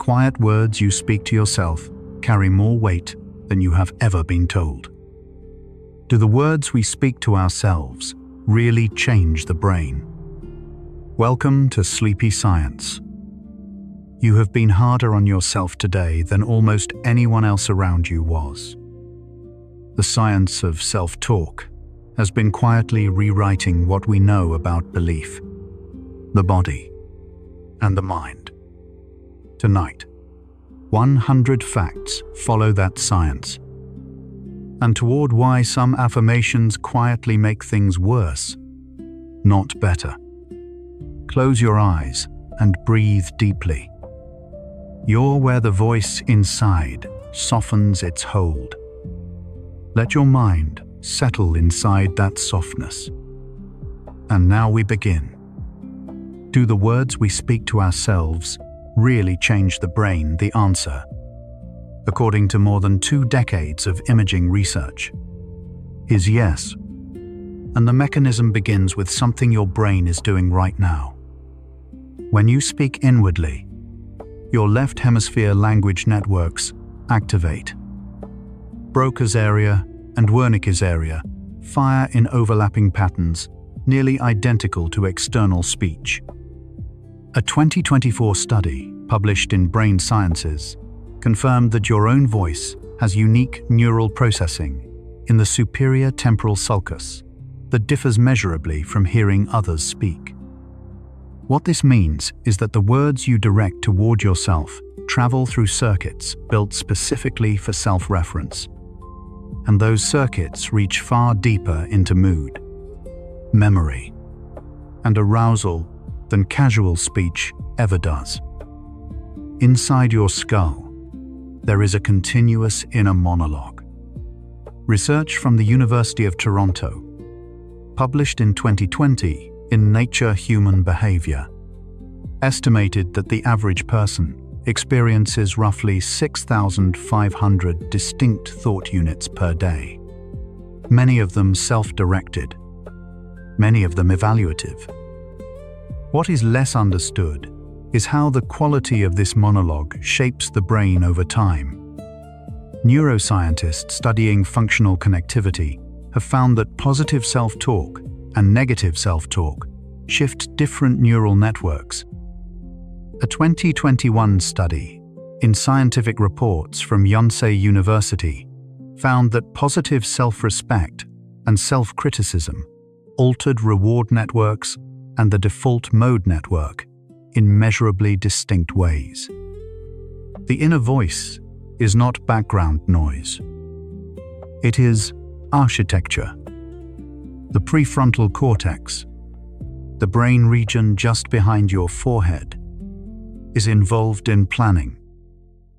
quiet words you speak to yourself carry more weight than you have ever been told. Do the words we speak to ourselves really change the brain? Welcome to Sleepy Science. You have been harder on yourself today than almost anyone else around you was. The science of self-talk has been quietly rewriting what we know about belief, the body, and the mind. Tonight, 100 facts follow that science, and toward why some affirmations quietly make things worse, not better. Close your eyes and breathe deeply. You're where the voice inside softens its hold. Let your mind settle inside that softness. And now we begin. Do the words we speak to ourselves really change the brain? The answer, according to more than 2 decades of imaging research, is yes. And the mechanism begins with something your brain is doing right now. When you speak inwardly, your left hemisphere language networks activate. Broca's area and Wernicke's area fire in overlapping patterns nearly identical to external speech. A 2024 study published in Brain Sciences confirmed that your own voice has unique neural processing in the superior temporal sulcus that differs measurably from hearing others speak. What this means is that the words you direct toward yourself travel through circuits built specifically for self-reference, and those circuits reach far deeper into mood, memory, and arousal than casual speech ever does. Inside your skull, there is a continuous inner monologue. Research from the University of Toronto, published in 2020 in Nature Human Behavior, estimated that the average person experiences roughly 6,500 distinct thought units per day, many of them self-directed, many of them evaluative. What is less understood is how the quality of this monologue shapes the brain over time. Neuroscientists studying functional connectivity have found that positive self-talk and negative self-talk shift different neural networks. A 2021 study in Scientific Reports from Yonsei University found that positive self-respect and self-criticism altered reward networks and the default mode network in measurably distinct ways. The inner voice is not background noise. It is architecture. The prefrontal cortex, the brain region just behind your forehead, is involved in planning,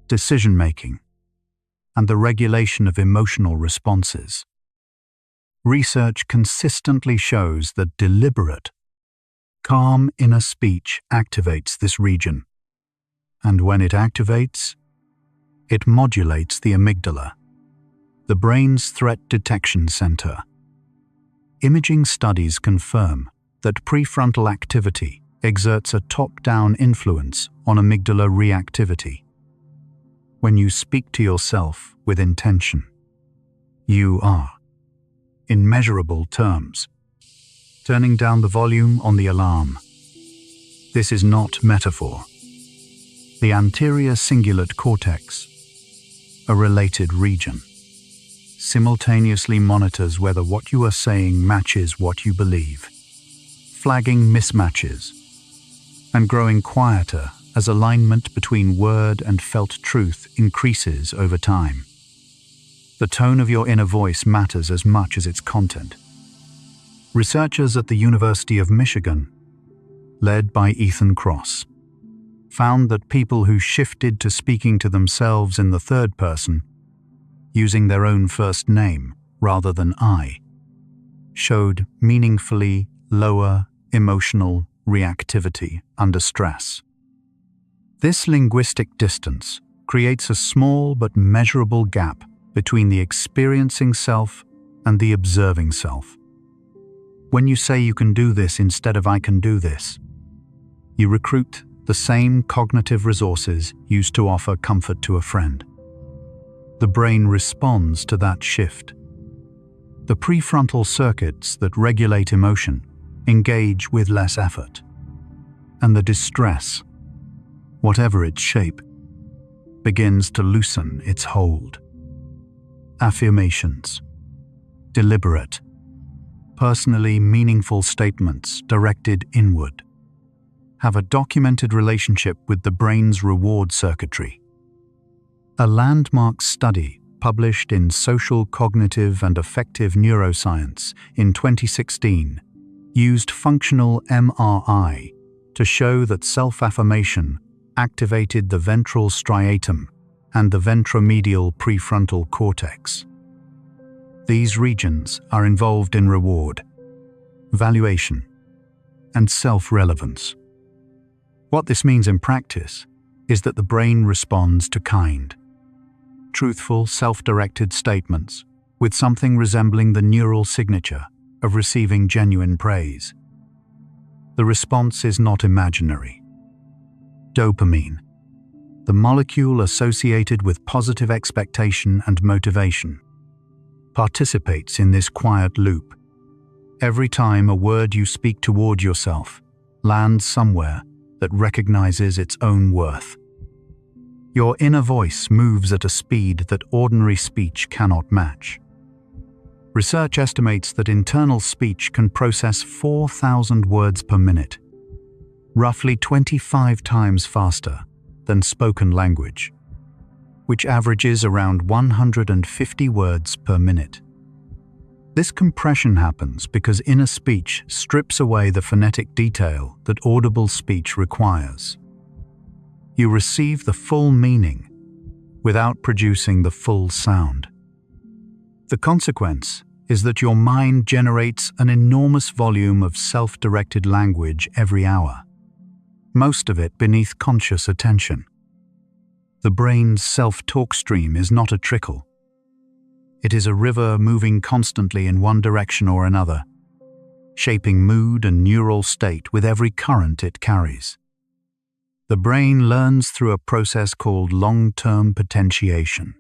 decision-making, and the regulation of emotional responses. Research consistently shows that deliberate, calm inner speech activates this region, and when it activates, it modulates the amygdala, the brain's threat detection center. Imaging studies confirm that prefrontal activity exerts a top-down influence on amygdala reactivity. When you speak to yourself with intention, you are, in measurable terms, turning down the volume on the alarm. This is not metaphor. The anterior cingulate cortex, a related region, simultaneously monitors whether what you are saying matches what you believe, flagging mismatches, and growing quieter as alignment between word and felt truth increases over time. The tone of your inner voice matters as much as its content. Researchers at the University of Michigan, led by Ethan Cross, found that people who shifted to speaking to themselves in the third person, using their own first name rather than I, showed meaningfully lower emotional reactivity under stress. This linguistic distance creates a small but measurable gap between the experiencing self and the observing self. When you say you can do this instead of I can do this, you recruit the same cognitive resources used to offer comfort to a friend. The brain responds to that shift. The prefrontal circuits that regulate emotion engage with less effort, and the distress, whatever its shape, begins to loosen its hold. Affirmations, deliberate, personally meaningful statements directed inward, have a documented relationship with the brain's reward circuitry. A landmark study published in Social Cognitive and Affective Neuroscience in 2016 used functional MRI to show that self-affirmation activated the ventral striatum and the ventromedial prefrontal cortex. These regions are involved in reward, valuation, and self-relevance. What this means in practice is that the brain responds to kind, truthful, self-directed statements with something resembling the neural signature of receiving genuine praise. The response is not imaginary. Dopamine, the molecule associated with positive expectation and motivation, participates in this quiet loop. Every time a word you speak toward yourself lands somewhere that recognizes its own worth. Your inner voice moves at a speed that ordinary speech cannot match. Research estimates that internal speech can process 4,000 words per minute, roughly 25 times faster than spoken language, which averages around 150 words per minute. This compression happens because inner speech strips away the phonetic detail that audible speech requires. You receive the full meaning without producing the full sound. The consequence is that your mind generates an enormous volume of self-directed language every hour, most of it beneath conscious attention. The brain's self-talk stream is not a trickle. It is a river moving constantly in one direction or another, shaping mood and neural state with every current it carries. The brain learns through a process called long-term potentiation,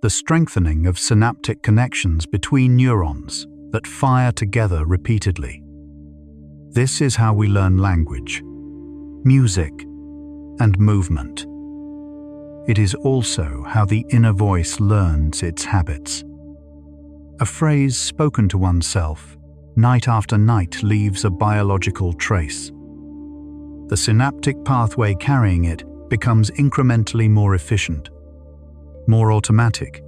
the strengthening of synaptic connections between neurons that fire together repeatedly. This is how we learn language, music, and movement. It is also how the inner voice learns its habits. A phrase spoken to oneself night after night leaves a biological trace. The synaptic pathway carrying it becomes incrementally more efficient, more automatic,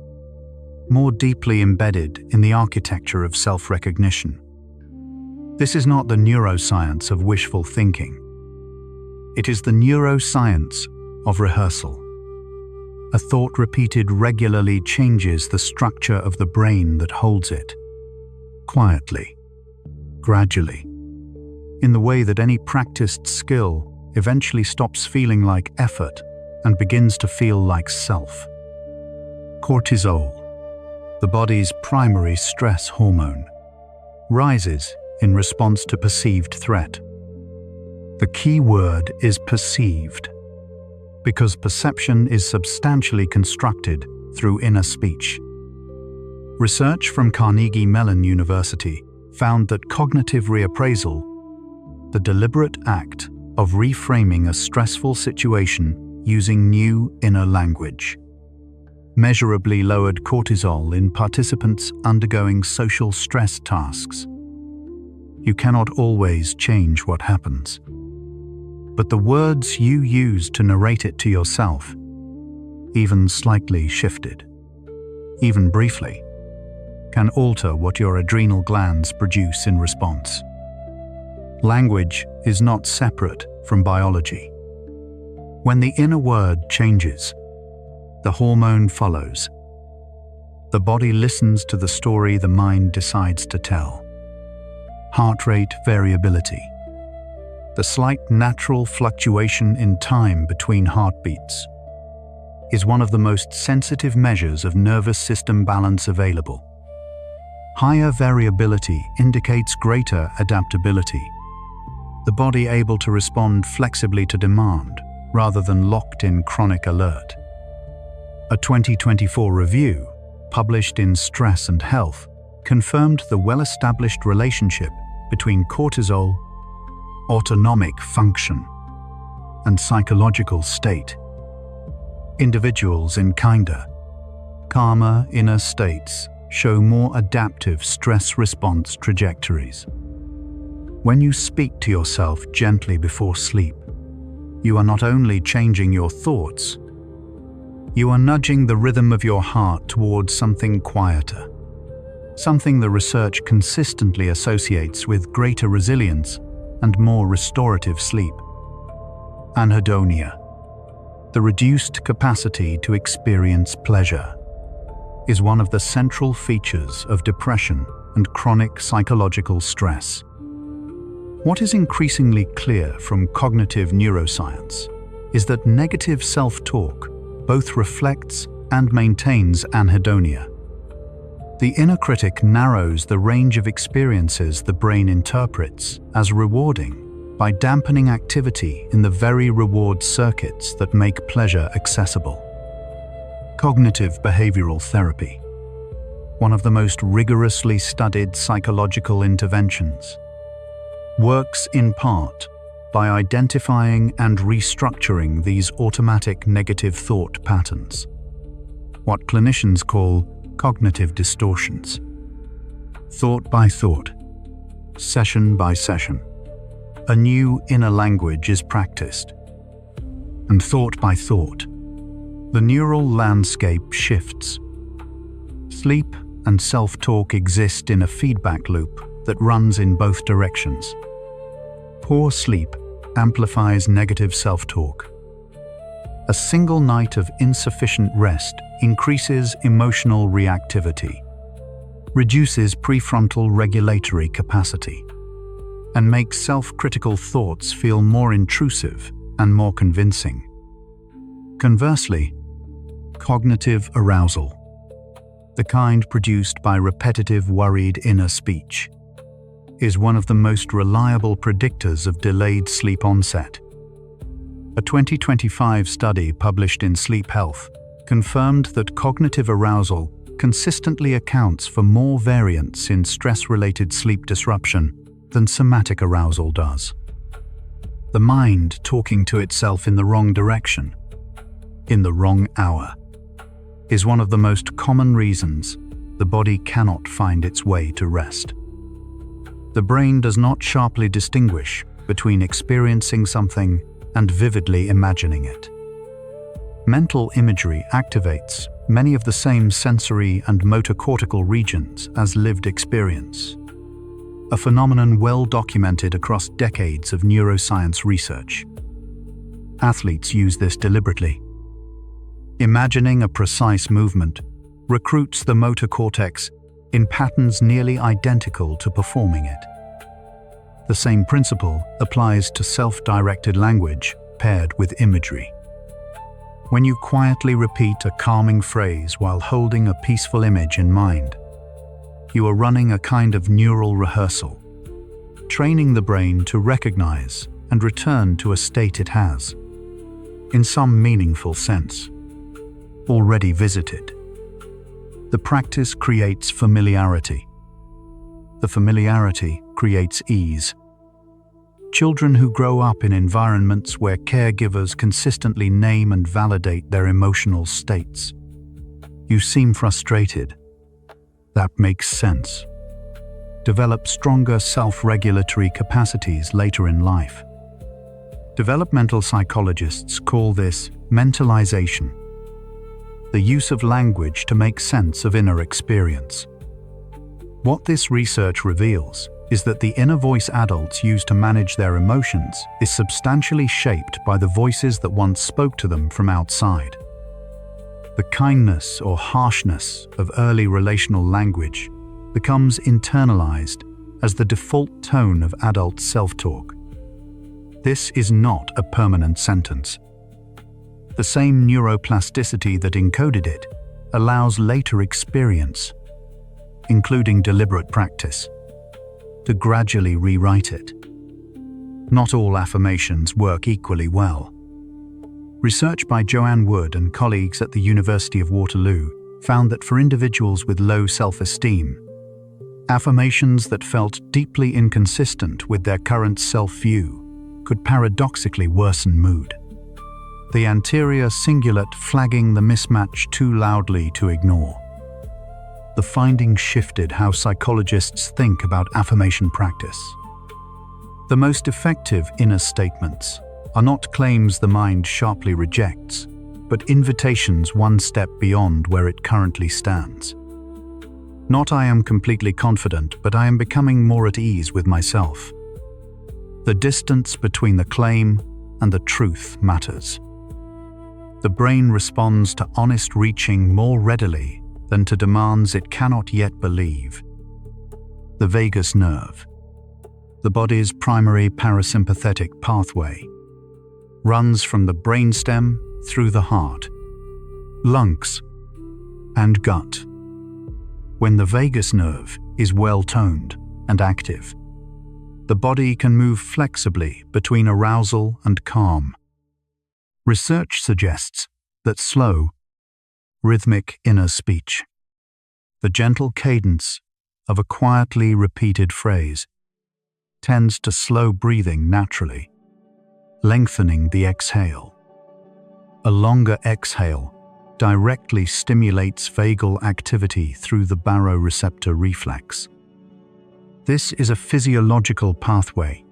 more deeply embedded in the architecture of self-recognition. This is not the neuroscience of wishful thinking. It is the neuroscience of rehearsal. A thought repeated regularly changes the structure of the brain that holds it, quietly, gradually, in the way that any practiced skill eventually stops feeling like effort and begins to feel like self. Cortisol, the body's primary stress hormone, rises in response to perceived threat. The key word is perceived, because perception is substantially constructed through inner speech. Research from Carnegie Mellon University found that cognitive reappraisal, the deliberate act of reframing a stressful situation using new inner language, measurably lowered cortisol in participants undergoing social stress tasks. You cannot always change what happens, but the words you use to narrate it to yourself, even slightly shifted, even briefly, can alter what your adrenal glands produce in response. Language is not separate from biology. When the inner word changes, the hormone follows. The body listens to the story the mind decides to tell. Heart rate variability, the slight natural fluctuation in time between heartbeats, is one of the most sensitive measures of nervous system balance available. Higher variability indicates greater adaptability. the body able to respond flexibly to demand rather than locked in chronic alert. A 2024 review, published in Stress and Health, confirmed the well-established relationship between cortisol, autonomic function, and psychological state. Individuals in kinder, calmer inner states show more adaptive stress response trajectories. When you speak to yourself gently before sleep, you are not only changing your thoughts, you are nudging the rhythm of your heart towards something quieter, something the research consistently associates with greater resilience and more restorative sleep. Anhedonia, the reduced capacity to experience pleasure, is one of the central features of depression and chronic psychological stress. What is increasingly clear from cognitive neuroscience is that negative self-talk both reflects and maintains anhedonia. The inner critic narrows the range of experiences the brain interprets as rewarding by dampening activity in the very reward circuits that make pleasure accessible. Cognitive behavioral therapy, one of the most rigorously studied psychological interventions, works in part by identifying and restructuring these automatic negative thought patterns, what clinicians call cognitive distortions. Thought by thought, session by session, a new inner language is practiced. And thought by thought, the neural landscape shifts. Sleep and self-talk exist in a feedback loop that runs in both directions. Poor sleep amplifies negative self-talk. A single night of insufficient rest increases emotional reactivity, reduces prefrontal regulatory capacity, and makes self-critical thoughts feel more intrusive and more convincing. Conversely, cognitive arousal, the kind produced by repetitive worried inner speech, is one of the most reliable predictors of delayed sleep onset. A 2025 study published in Sleep Health confirmed that cognitive arousal consistently accounts for more variance in stress-related sleep disruption than somatic arousal does. The mind talking to itself in the wrong direction, in the wrong hour, is one of the most common reasons the body cannot find its way to rest. The brain does not sharply distinguish between experiencing something and vividly imagining it. Mental imagery activates many of the same sensory and motor cortical regions as lived experience, a phenomenon well documented across decades of neuroscience research. Athletes use this deliberately. Imagining a precise movement recruits the motor cortex in patterns nearly identical to performing it. The same principle applies to self-directed language paired with imagery. When you quietly repeat a calming phrase while holding a peaceful image in mind, you are running a kind of neural rehearsal, training the brain to recognize and return to a state it has, in some meaningful sense, already visited. The practice creates familiarity. The familiarity creates ease. Children who grow up in environments where caregivers consistently name and validate their emotional states. You seem frustrated. That makes sense. Develop stronger self-regulatory capacities later in life. Developmental psychologists call this mentalization, the use of language to make sense of inner experience. What this research reveals is that the inner voice adults use to manage their emotions is substantially shaped by the voices that once spoke to them from outside. The kindness or harshness of early relational language becomes internalized as the default tone of adult self-talk. This is not a permanent sentence. The same neuroplasticity that encoded it allows later experience, including deliberate practice, to gradually rewrite it. Not all affirmations work equally well. Research by Joanne Wood and colleagues at the University of Waterloo found that for individuals with low self-esteem, affirmations that felt deeply inconsistent with their current self-view could paradoxically worsen mood. The anterior cingulate flagging the mismatch too loudly to ignore. The findings shifted how psychologists think about affirmation practice. The most effective inner statements are not claims the mind sharply rejects, but invitations one step beyond where it currently stands. Not "I am completely confident, but I am becoming more at ease with myself." The distance between the claim and the truth matters. The brain responds to honest reaching more readily than to demands it cannot yet believe. The vagus nerve, the body's primary parasympathetic pathway, runs from the brainstem through the heart, lungs, and gut. When the vagus nerve is well-toned and active, the body can move flexibly between arousal and calm. Research suggests that slow, rhythmic inner speech, the gentle cadence of a quietly repeated phrase, tends to slow breathing naturally, lengthening the exhale. A longer exhale directly stimulates vagal activity through the baroreceptor reflex. This is a physiological pathway,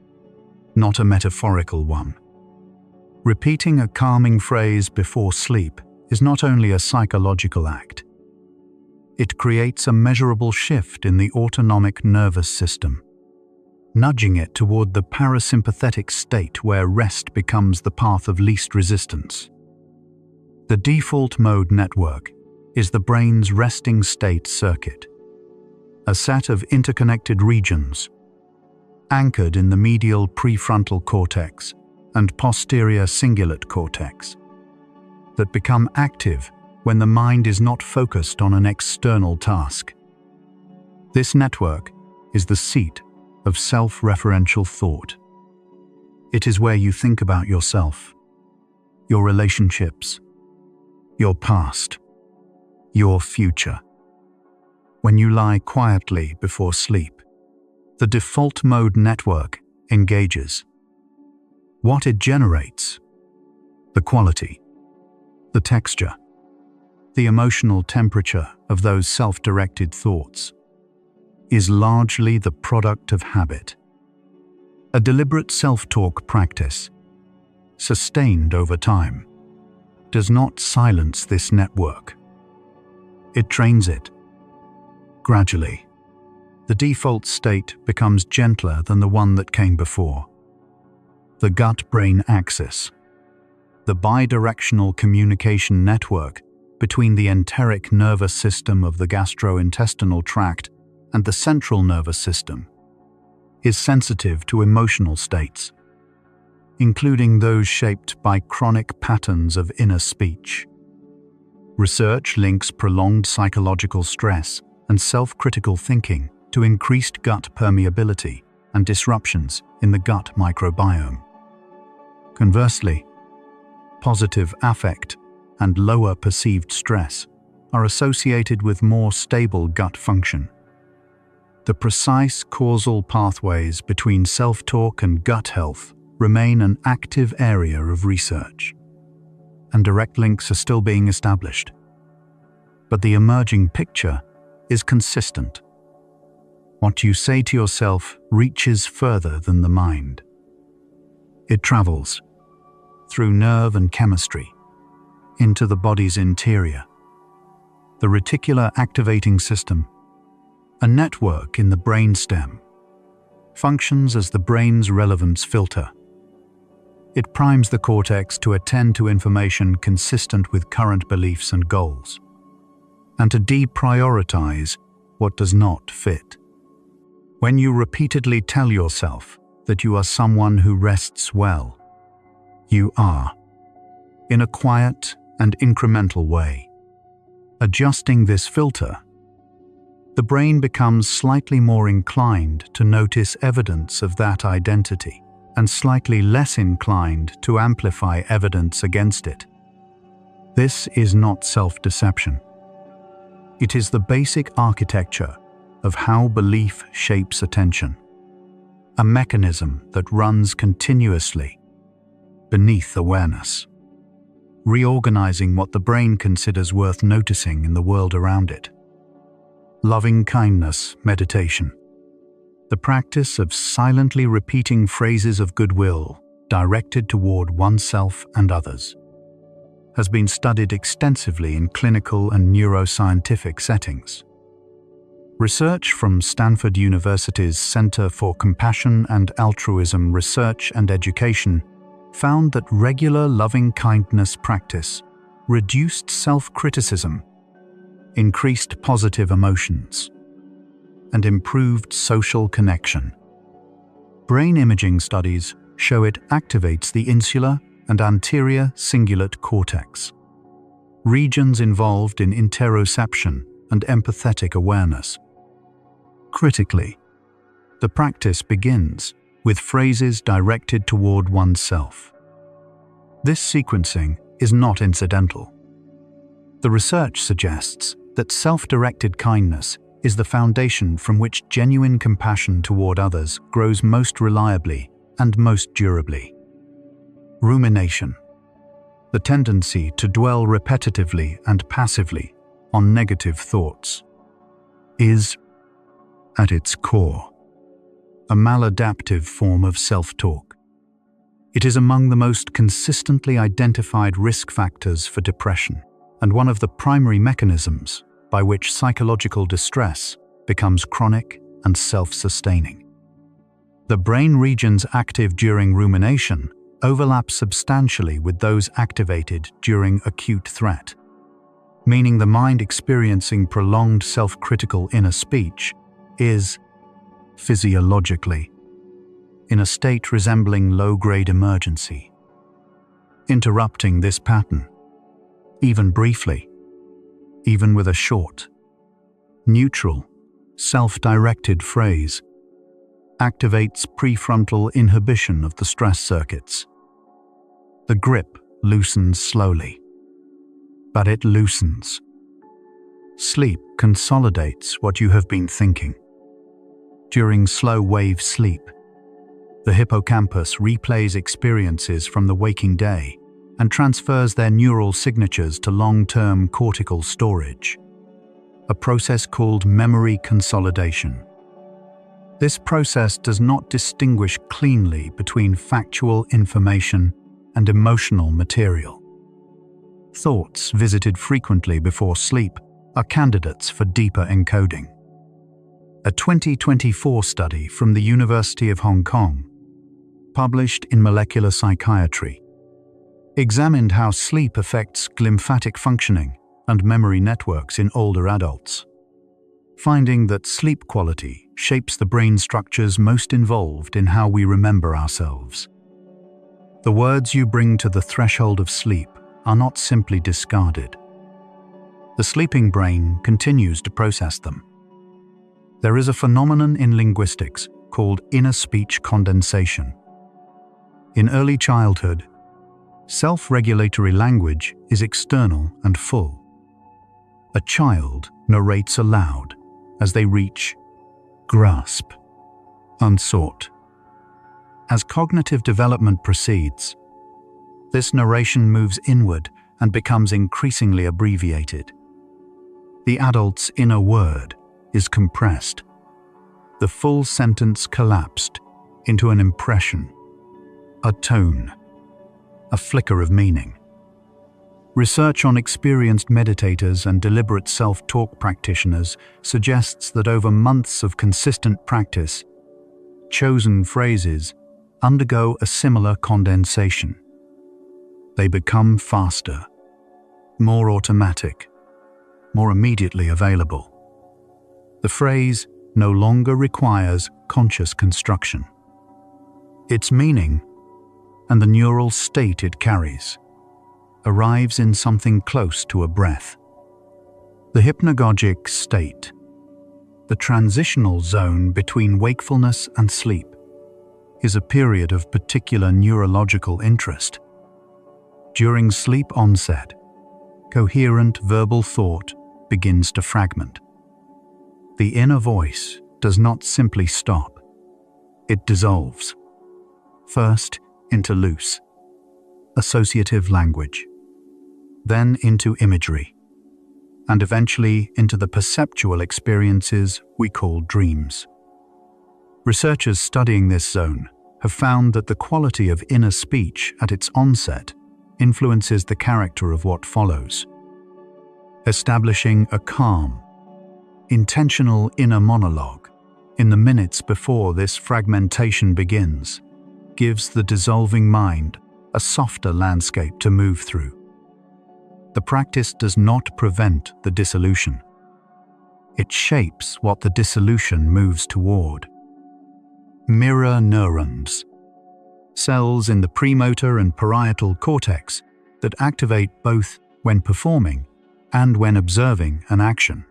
not a metaphorical one. Repeating a calming phrase before sleep is not only a psychological act. It creates a measurable shift in the autonomic nervous system, nudging it toward the parasympathetic state where rest becomes the path of least resistance. The default mode network is the brain's resting state circuit, a set of interconnected regions anchored in the medial prefrontal cortex and posterior cingulate cortex that become active when the mind is not focused on an external task. This network is the seat of self-referential thought. It is where you think about yourself, your relationships, your past, your future. When you lie quietly before sleep, the default mode network engages. What it generates, the quality, the texture, the emotional temperature of those self-directed thoughts, is largely the product of habit. A deliberate self-talk practice, sustained over time, does not silence this network. It trains it. Gradually, the default state becomes gentler than the one that came before. The gut-brain axis, the bidirectional communication network between the enteric nervous system of the gastrointestinal tract and the central nervous system, is sensitive to emotional states, including those shaped by chronic patterns of inner speech. Research links prolonged psychological stress and self-critical thinking to increased gut permeability and disruptions in the gut microbiome. Conversely, positive affect and lower perceived stress are associated with more stable gut function. The precise causal pathways between self-talk and gut health remain an active area of research, and direct links are still being established. But the emerging picture is consistent. What you say to yourself reaches further than the mind. It travels through nerve and chemistry into the body's interior. The reticular activating system, a network in the brainstem, functions as the brain's relevance filter. It primes the cortex to attend to information consistent with current beliefs and goals, and to deprioritize what does not fit. When you repeatedly tell yourself that you are someone who rests well, you are, in a quiet and incremental way. Adjusting this filter, the brain becomes slightly more inclined to notice evidence of that identity and slightly less inclined to amplify evidence against it. This is not self-deception. It is the basic architecture of how belief shapes attention, a mechanism that runs continuously beneath awareness, reorganizing what the brain considers worth noticing in the world around it. Loving kindness meditation, the practice of silently repeating phrases of goodwill directed toward oneself and others, has been studied extensively in clinical and neuroscientific settings. Research from Stanford University's Center for Compassion and Altruism Research and Education found that regular loving-kindness practice reduced self-criticism, increased positive emotions, and improved social connection. Brain imaging studies show it activates the insular and anterior cingulate cortex, regions involved in interoception and empathetic awareness. Critically, the practice begins with phrases directed toward oneself. This sequencing is not incidental. The research suggests that self-directed kindness is the foundation from which genuine compassion toward others grows most reliably and most durably. Rumination, the tendency to dwell repetitively and passively on negative thoughts, is, at its core, a maladaptive form of self-talk. It is among the most consistently identified risk factors for depression, and one of the primary mechanisms by which psychological distress becomes chronic and self-sustaining. The brain regions active during rumination overlap substantially with those activated during acute threat, meaning the mind experiencing prolonged self-critical inner speech is, physiologically, in a state resembling low-grade emergency. Interrupting this pattern, even briefly, even with a short, neutral, self-directed phrase, activates prefrontal inhibition of the stress circuits. The grip loosens slowly, but it loosens. Sleep consolidates what you have been thinking. During slow-wave sleep, the hippocampus replays experiences from the waking day and transfers their neural signatures to long-term cortical storage, a process called memory consolidation. This process does not distinguish cleanly between factual information and emotional material. Thoughts visited frequently before sleep are candidates for deeper encoding. A 2024 study from the University of Hong Kong, published in Molecular Psychiatry, examined how sleep affects glymphatic functioning and memory networks in older adults, finding that sleep quality shapes the brain structures most involved in how we remember ourselves. The words you bring to the threshold of sleep are not simply discarded. The sleeping brain continues to process them. There is a phenomenon in linguistics called inner speech condensation. In early childhood, self-regulatory language is external and full. A child narrates aloud as they reach, grasp, unsought. As cognitive development proceeds, this narration moves inward and becomes increasingly abbreviated. The adult's inner word is compressed, the full sentence collapsed into an impression, a tone, a flicker of meaning. Research on experienced meditators and deliberate self-talk practitioners suggests that over months of consistent practice, chosen phrases undergo a similar condensation. They become faster, more automatic, more immediately available. The phrase no longer requires conscious construction. Its meaning, and the neural state it carries, arrives in something close to a breath. The hypnagogic state, the transitional zone between wakefulness and sleep, is a period of particular neurological interest. During sleep onset, coherent verbal thought begins to fragment. The inner voice does not simply stop. It dissolves. First into loose, associative language, then into imagery, and eventually into the perceptual experiences we call dreams. Researchers studying this zone have found that the quality of inner speech at its onset influences the character of what follows. Establishing a calm, intentional inner monologue in the minutes before this fragmentation begins gives the dissolving mind a softer landscape to move through. The practice does not prevent the dissolution. It shapes what the dissolution moves toward. Mirror neurons, cells in the premotor and parietal cortex that activate both when performing and when observing an action,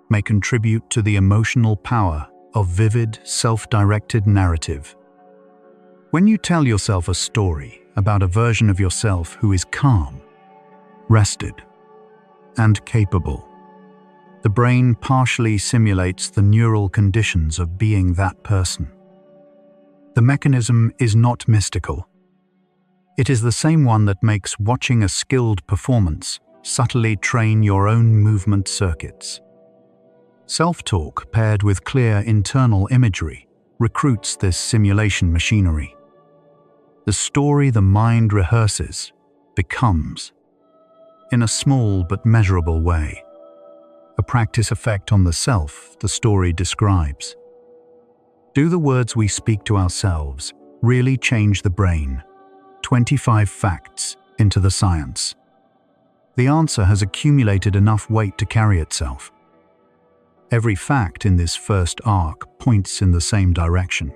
may contribute to the emotional power of vivid, self-directed narrative. When you tell yourself a story about a version of yourself who is calm, rested, and capable, the brain partially simulates the neural conditions of being that person. The mechanism is not mystical. It is the same one that makes watching a skilled performance subtly train your own movement circuits. Self-talk paired with clear internal imagery recruits this simulation machinery. The story the mind rehearses becomes, in a small but measurable way, a practice effect on the self the story describes. Do the words we speak to ourselves really change the brain? 25 facts into the science. The answer has accumulated enough weight to carry itself. Every fact in this first arc points in the same direction.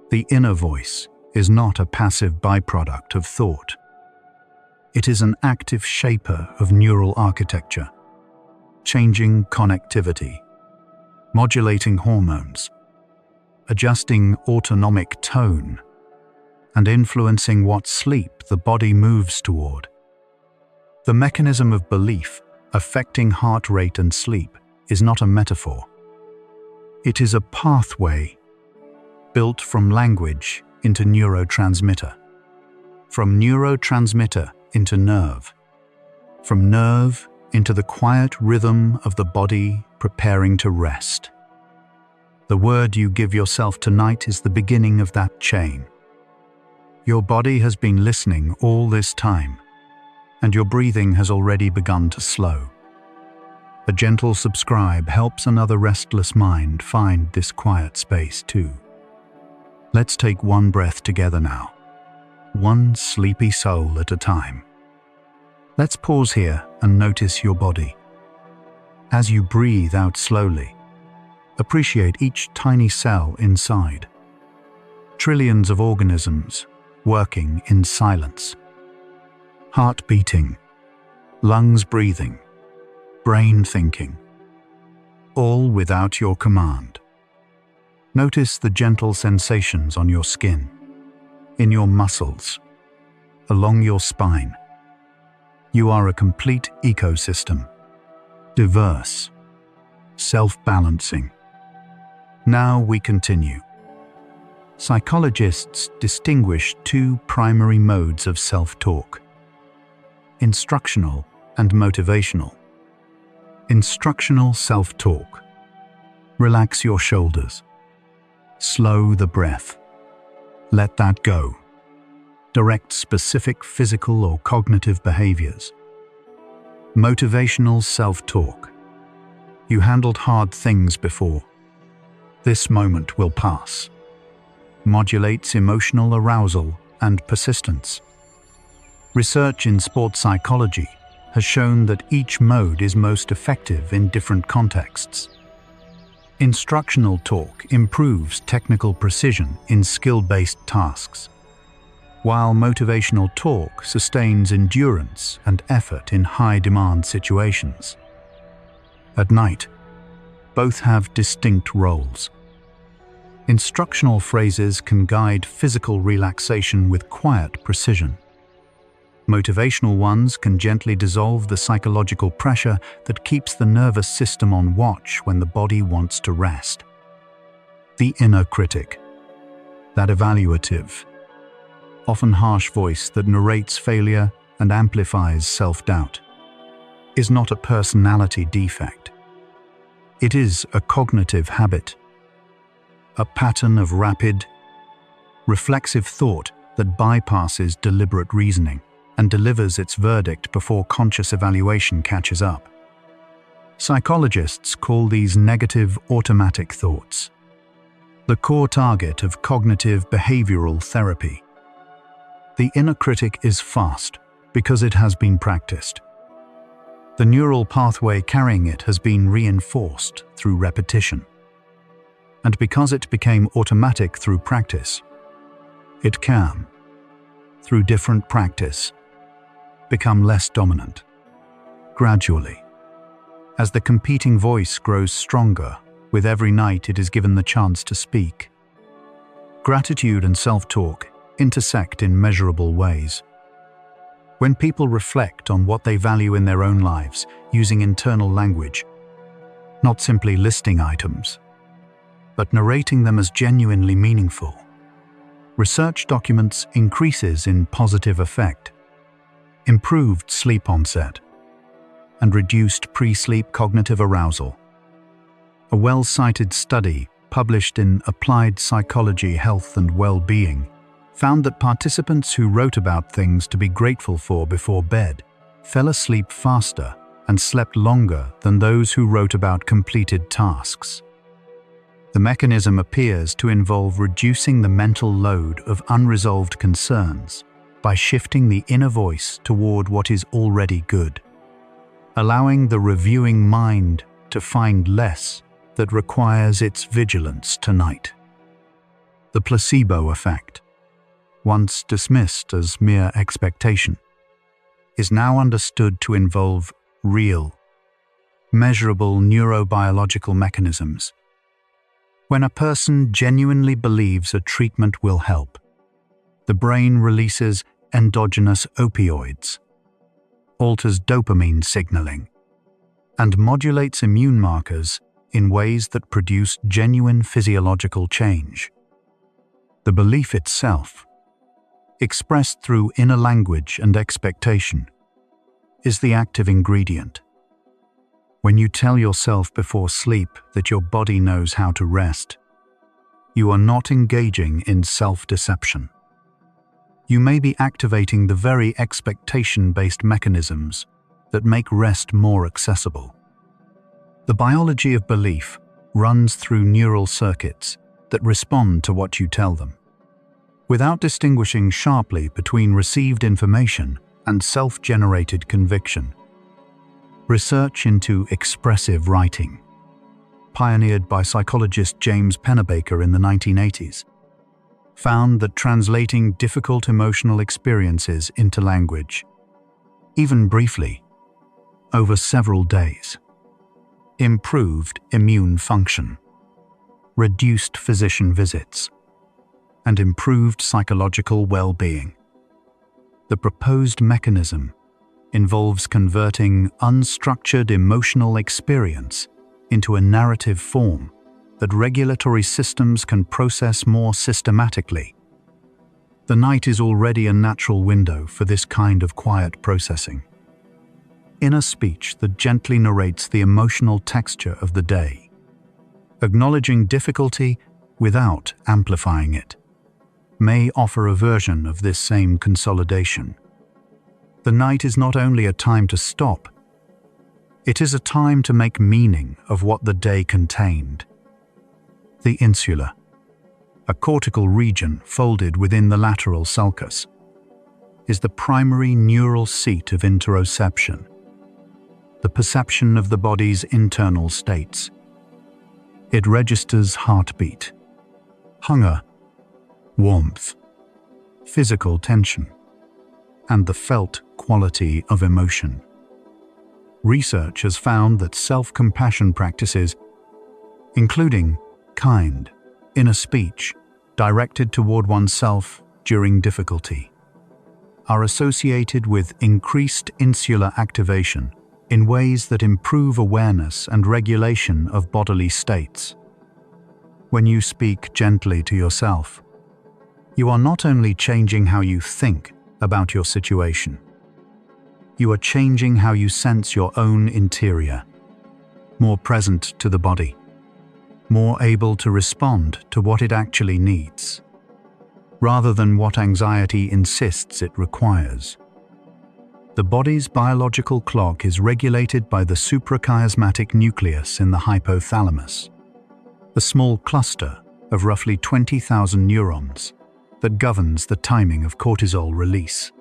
The inner voice is not a passive byproduct of thought. It is an active shaper of neural architecture, changing connectivity, modulating hormones, adjusting autonomic tone, and influencing what sleep the body moves toward. The mechanism of belief affecting heart rate and sleep is not a metaphor. It is a pathway built from language into neurotransmitter, from neurotransmitter into nerve, from nerve into the quiet rhythm of the body preparing to rest. The word you give yourself tonight is the beginning of that chain. Your body has been listening all this time, and your breathing has already begun to slow. A gentle subscribe helps another restless mind find this quiet space too. Let's take one breath together now, one sleepy soul at a time. Let's pause here and notice your body. As you breathe out slowly, appreciate each tiny cell inside. Trillions of organisms working in silence. Heart beating, lungs breathing, brain thinking, all without your command. Notice the gentle sensations on your skin, in your muscles, along your spine. You are a complete ecosystem, diverse, self-balancing. Now we continue. Psychologists distinguish two primary modes of self-talk: instructional and motivational. Instructional self-talk. Relax your shoulders. Slow the breath. Let that go. Direct specific physical or cognitive behaviors. Motivational self-talk. You handled hard things before. This moment will pass. Modulates emotional arousal and persistence. Research in sports psychology has shown that each mode is most effective in different contexts. Instructional talk improves technical precision in skill-based tasks, while motivational talk sustains endurance and effort in high-demand situations. At night, both have distinct roles. Instructional phrases can guide physical relaxation with quiet precision. Motivational ones can gently dissolve the psychological pressure that keeps the nervous system on watch when the body wants to rest. The inner critic, that evaluative, often harsh voice that narrates failure and amplifies self-doubt, is not a personality defect. It is a cognitive habit, a pattern of rapid, reflexive thought that bypasses deliberate reasoning and delivers its verdict before conscious evaluation catches up. Psychologists call these negative automatic thoughts, the core target of cognitive behavioral therapy. The inner critic is fast because it has been practiced. The neural pathway carrying it has been reinforced through repetition. And because it became automatic through practice, it can, through different practice, become less dominant, gradually. As the competing voice grows stronger, with every night it is given the chance to speak. Gratitude and self-talk intersect in measurable ways. When people reflect on what they value in their own lives using internal language, not simply listing items, but narrating them as genuinely meaningful, research documents increases in positive effect, improved sleep onset, and reduced pre-sleep cognitive arousal. A well-cited study published in Applied Psychology, Health and Well-Being found that participants who wrote about things to be grateful for before bed fell asleep faster and slept longer than those who wrote about completed tasks. The mechanism appears to involve reducing the mental load of unresolved concerns by shifting the inner voice toward what is already good, allowing the reviewing mind to find less that requires its vigilance tonight. The placebo effect, once dismissed as mere expectation, is now understood to involve real, measurable neurobiological mechanisms. When a person genuinely believes a treatment will help, the brain releases endogenous opioids, alters dopamine signaling, and modulates immune markers in ways that produce genuine physiological change. The belief itself, expressed through inner language and expectation, is the active ingredient. When you tell yourself before sleep that your body knows how to rest, you are not engaging in self-deception. You may be activating the very expectation-based mechanisms that make rest more accessible. The biology of belief runs through neural circuits that respond to what you tell them, without distinguishing sharply between received information and self-generated conviction. Research into expressive writing, pioneered by psychologist James Pennebaker in the 1980s, found that translating difficult emotional experiences into language, even briefly, over several days, improved immune function, reduced physician visits, and improved psychological well-being. The proposed mechanism involves converting unstructured emotional experience into a narrative form that regulatory systems can process more systematically. The night is already a natural window for this kind of quiet processing. Inner speech that gently narrates the emotional texture of the day, acknowledging difficulty without amplifying it, may offer a version of this same consolidation. The night is not only a time to stop, it is a time to make meaning of what the day contained. The insula, a cortical region folded within the lateral sulcus, is the primary neural seat of interoception, the perception of the body's internal states. It registers heartbeat, hunger, warmth, physical tension, and the felt quality of emotion. Research has found that self-compassion practices, including kind, inner speech, directed toward oneself during difficulty, are associated with increased insular activation in ways that improve awareness and regulation of bodily states. When you speak gently to yourself, you are not only changing how you think about your situation, you are changing how you sense your own interior, more present to the body, more able to respond to what it actually needs, rather than what anxiety insists it requires. The body's biological clock is regulated by the suprachiasmatic nucleus in the hypothalamus, a small cluster of roughly 20,000 neurons that governs the timing of cortisol release,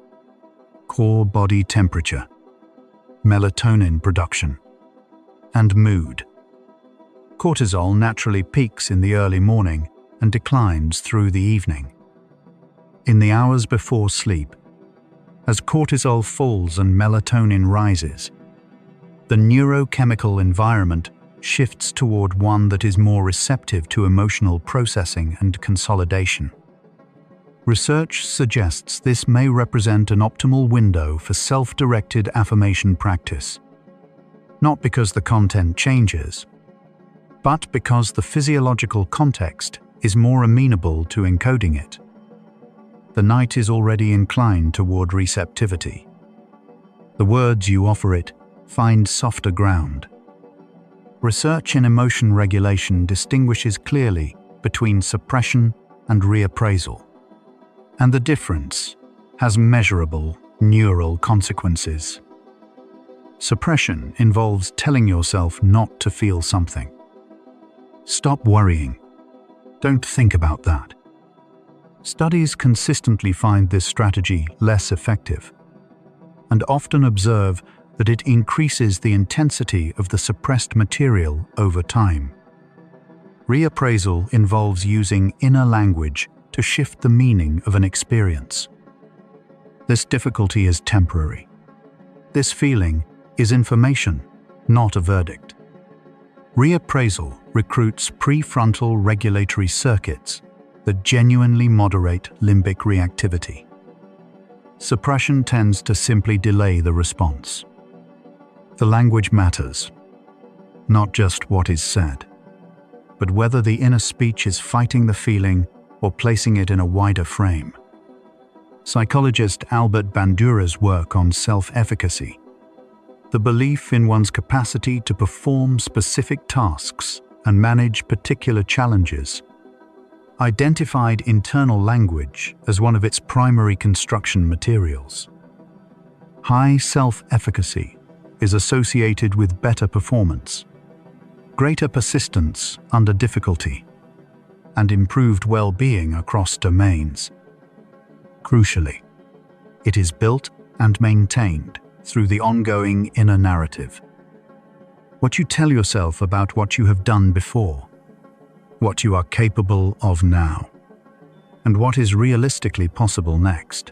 core body temperature, melatonin production, and mood. Cortisol naturally peaks in the early morning and declines through the evening. In the hours before sleep, as cortisol falls and melatonin rises, the neurochemical environment shifts toward one that is more receptive to emotional processing and consolidation. Research suggests this may represent an optimal window for self-directed affirmation practice, not because the content changes, but because the physiological context is more amenable to encoding it. The night is already inclined toward receptivity. The words you offer it find softer ground. Research in emotion regulation distinguishes clearly between suppression and reappraisal, and the difference has measurable neural consequences. Suppression involves telling yourself not to feel something. Stop worrying. Don't think about that. Studies consistently find this strategy less effective, and often observe that it increases the intensity of the suppressed material over time. Reappraisal involves using inner language to shift the meaning of an experience. This difficulty is temporary. This feeling is information, not a verdict. Reappraisal recruits prefrontal regulatory circuits that genuinely moderate limbic reactivity. Suppression tends to simply delay the response. The language matters, not just what is said, but whether the inner speech is fighting the feeling or placing it in a wider frame. Psychologist Albert Bandura's work on self-efficacy, the belief in one's capacity to perform specific tasks and manage particular challenges, identified internal language as one of its primary construction materials. High self-efficacy is associated with better performance, greater persistence under difficulty, and improved well-being across domains. Crucially, it is built and maintained through the ongoing inner narrative. What you tell yourself about what you have done before, what you are capable of now, and what is realistically possible next.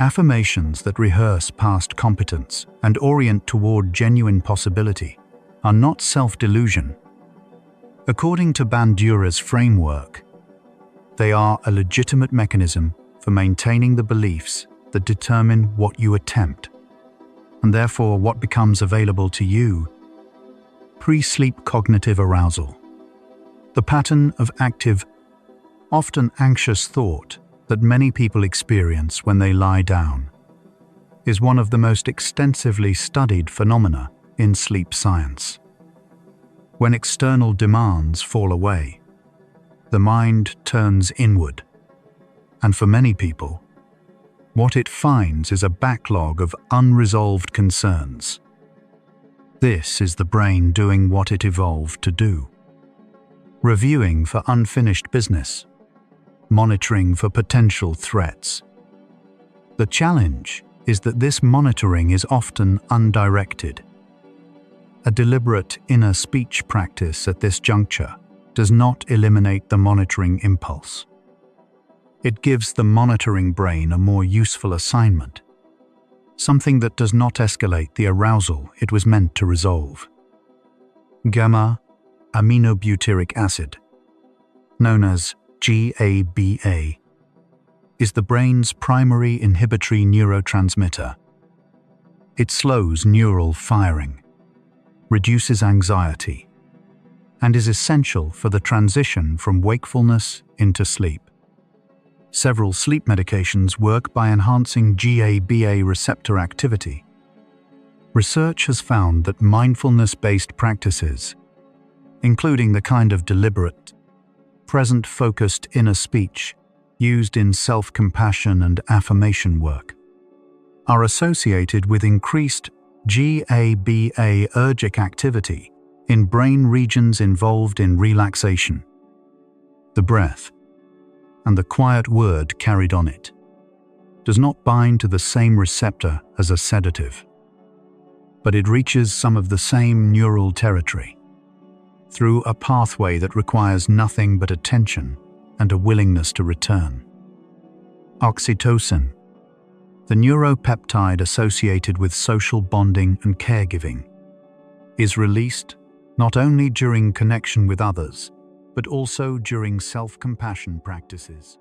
Affirmations that rehearse past competence and orient toward genuine possibility are not self-delusion. According to Bandura's framework, they are a legitimate mechanism for maintaining the beliefs that determine what you attempt, and therefore what becomes available to you. Pre-sleep cognitive arousal. The pattern of active, often anxious thought that many people experience when they lie down is one of the most extensively studied phenomena in sleep science. When external demands fall away, the mind turns inward, and for many people, what it finds is a backlog of unresolved concerns. This is the brain doing what it evolved to do: reviewing for unfinished business, monitoring for potential threats. The challenge is that this monitoring is often undirected. A deliberate inner speech practice at this juncture does not eliminate the monitoring impulse. It gives the monitoring brain a more useful assignment, something that does not escalate the arousal it was meant to resolve. Gamma-aminobutyric acid, known as GABA, is the brain's primary inhibitory neurotransmitter. It slows neural firing, reduces anxiety, and is essential for the transition from wakefulness into sleep. Several sleep medications work by enhancing GABA receptor activity. Research has found that mindfulness-based practices, including the kind of deliberate, present-focused inner speech used in self-compassion and affirmation work, are associated with increased GABA-ergic activity in brain regions involved in relaxation, the breath, and the quiet word carried on it, does not bind to the same receptor as a sedative, but it reaches some of the same neural territory through a pathway that requires nothing but attention and a willingness to return. Oxytocin, the neuropeptide associated with social bonding and caregiving, is released not only during connection with others, but also during self-compassion practices.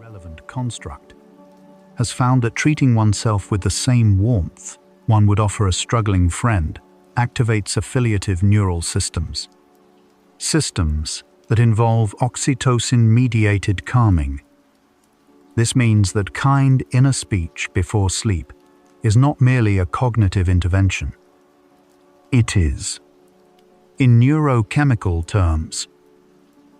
Relevant construct has found that treating oneself with the same warmth one would offer a struggling friend activates affiliative neural systems. Systems that involve oxytocin-mediated calming. This means that kind inner speech before sleep is not merely a cognitive intervention. It is, in neurochemical terms,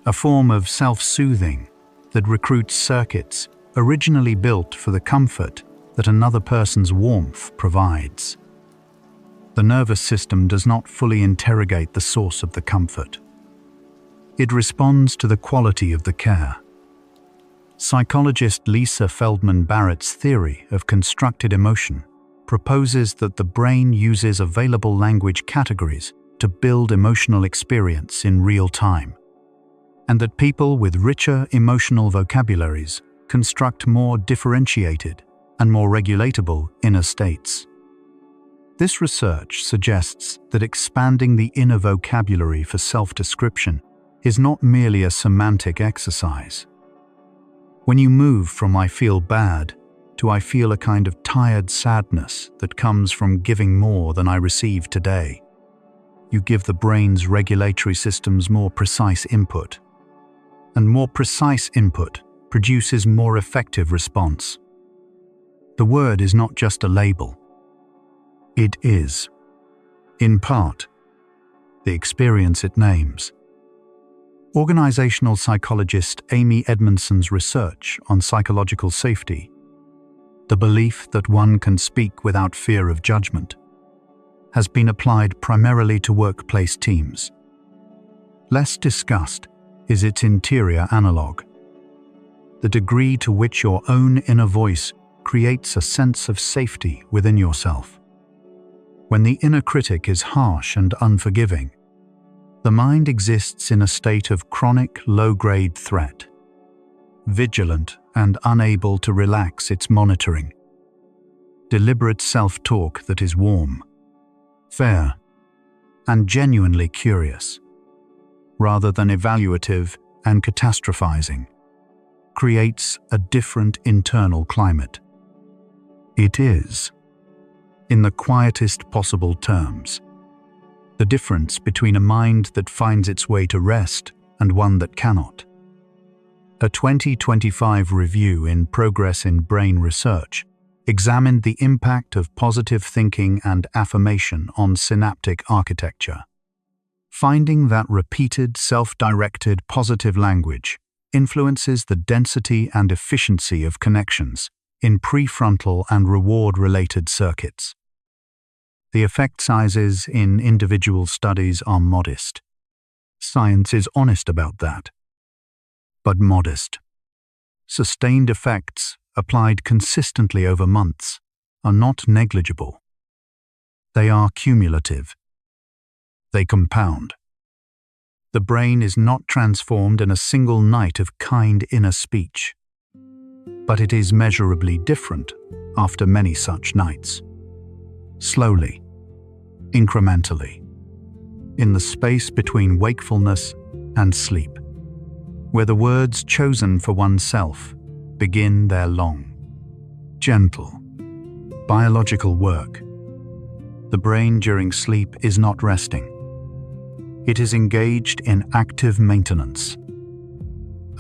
a form of self-soothing that recruits circuits originally built for the comfort that another person's warmth provides. The nervous system does not fully interrogate the source of the comfort. It responds to the quality of the care. Psychologist Lisa Feldman Barrett's theory of constructed emotion proposes that the brain uses available language categories to build emotional experience in real time, and that people with richer emotional vocabularies construct more differentiated and more regulatable inner states. This research suggests that expanding the inner vocabulary for self-description is not merely a semantic exercise. When you move from "I feel bad" to "I feel a kind of tired sadness that comes from giving more than I receive today," you give the brain's regulatory systems more precise input. And more precise input produces more effective response. The word is not just a label. It is, in part, the experience it names. Organizational psychologist Amy Edmondson's research on psychological safety, the belief that one can speak without fear of judgment, has been applied primarily to workplace teams. Less discussed is its interior analog. The degree to which your own inner voice creates a sense of safety within yourself. When the inner critic is harsh and unforgiving, the mind exists in a state of chronic low-grade threat, vigilant and unable to relax its monitoring. Deliberate self-talk that is warm, fair, and genuinely curious, rather than evaluative and catastrophizing, creates a different internal climate. It is, in the quietest possible terms, the difference between a mind that finds its way to rest and one that cannot. A 2025 review in Progress in Brain Research examined the impact of positive thinking and affirmation on synaptic architecture, finding that repeated, self-directed positive language influences the density and efficiency of connections in prefrontal and reward-related circuits. The effect sizes in individual studies are modest. Science is honest about that. but modest. Sustained effects, applied consistently over months, are not negligible. They are cumulative. They compound. The brain is not transformed in a single night of kind inner speech, but it is measurably different after many such nights. Slowly, incrementally, in the space between wakefulness and sleep, where the words chosen for oneself begin their long, gentle, biological work. The brain during sleep is not resting. It is engaged in active maintenance.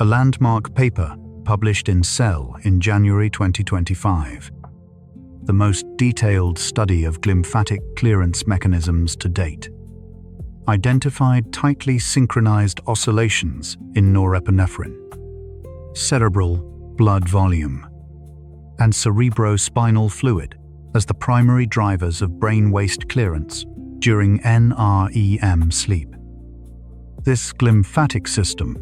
A landmark paper published in Cell in January 2025, the most detailed study of glymphatic clearance mechanisms to date, identified tightly synchronized oscillations in norepinephrine, cerebral blood volume, and cerebrospinal fluid as the primary drivers of brain waste clearance during NREM sleep. This glymphatic system,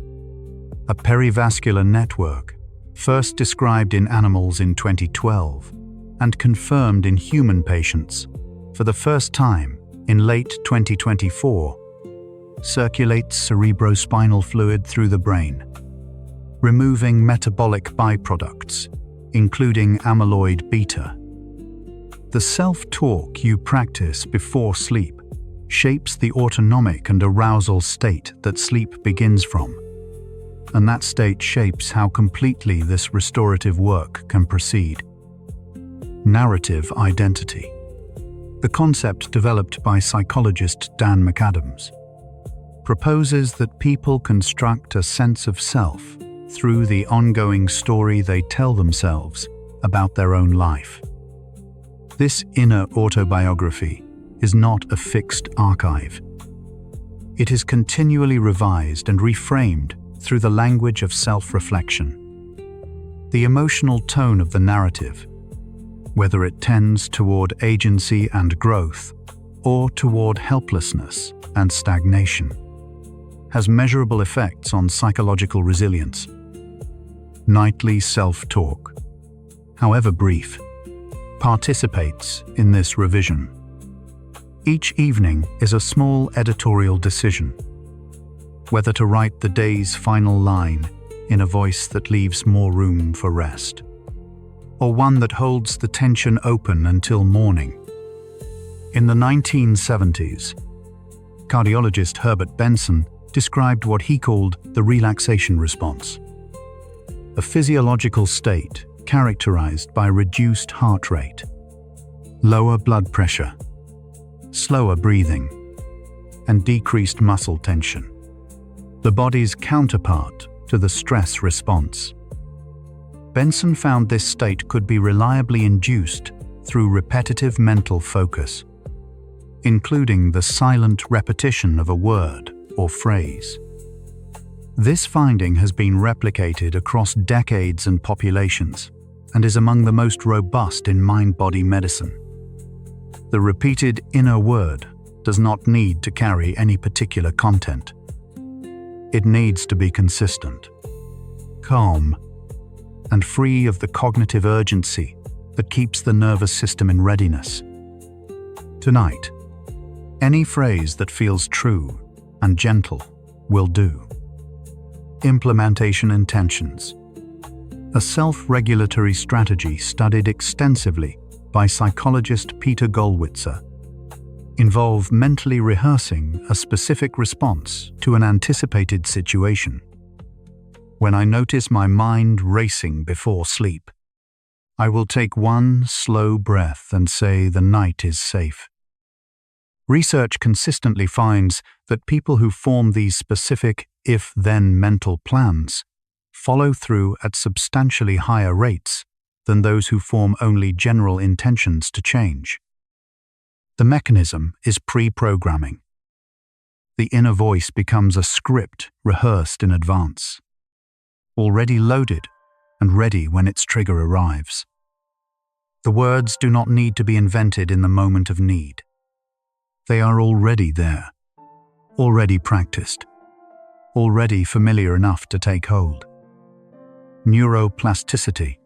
a perivascular network, first described in animals in 2012 and confirmed in human patients for the first time in late 2024, circulates cerebrospinal fluid through the brain, removing metabolic byproducts, including amyloid beta. The self-talk you practice before sleep shapes the autonomic and arousal state that sleep begins from, and that state shapes how completely this restorative work can proceed. Narrative identity. The concept developed by psychologist Dan McAdams proposes that people construct a sense of self through the ongoing story they tell themselves about their own life. This inner autobiography is not a fixed archive. It is continually revised and reframed through the language of self-reflection. The emotional tone of the narrative, whether it tends toward agency and growth or toward helplessness and stagnation, has measurable effects on psychological resilience. Nightly self-talk, however brief, participates in this revision. Each evening is a small editorial decision, whether to write the day's final line in a voice that leaves more room for rest, or one that holds the tension open until morning. In the 1970s, cardiologist Herbert Benson described what he called the relaxation response, a physiological state characterized by reduced heart rate, lower blood pressure, slower breathing, and decreased muscle tension, the body's counterpart to the stress response. Benson found this state could be reliably induced through repetitive mental focus, including the silent repetition of a word or phrase. This finding has been replicated across decades and populations, and is among the most robust in mind-body medicine. The repeated inner word does not need to carry any particular content. It needs to be consistent, calm, and free of the cognitive urgency that keeps the nervous system in readiness. Tonight, any phrase that feels true and gentle will do. Implementation intentions. A self-regulatory strategy studied extensively by psychologist Peter Gollwitzer involve mentally rehearsing a specific response to an anticipated situation. When I notice my mind racing before sleep, I will take one slow breath and say the night is safe. Research consistently finds that people who form these specific if-then mental plans follow through at substantially higher rates than those who form only general intentions to change. The mechanism is pre-programming. The inner voice becomes a script rehearsed in advance, already loaded and ready when its trigger arrives. The words do not need to be invented in the moment of need. They are already there, already practiced, already familiar enough to take hold. neuroplasticity,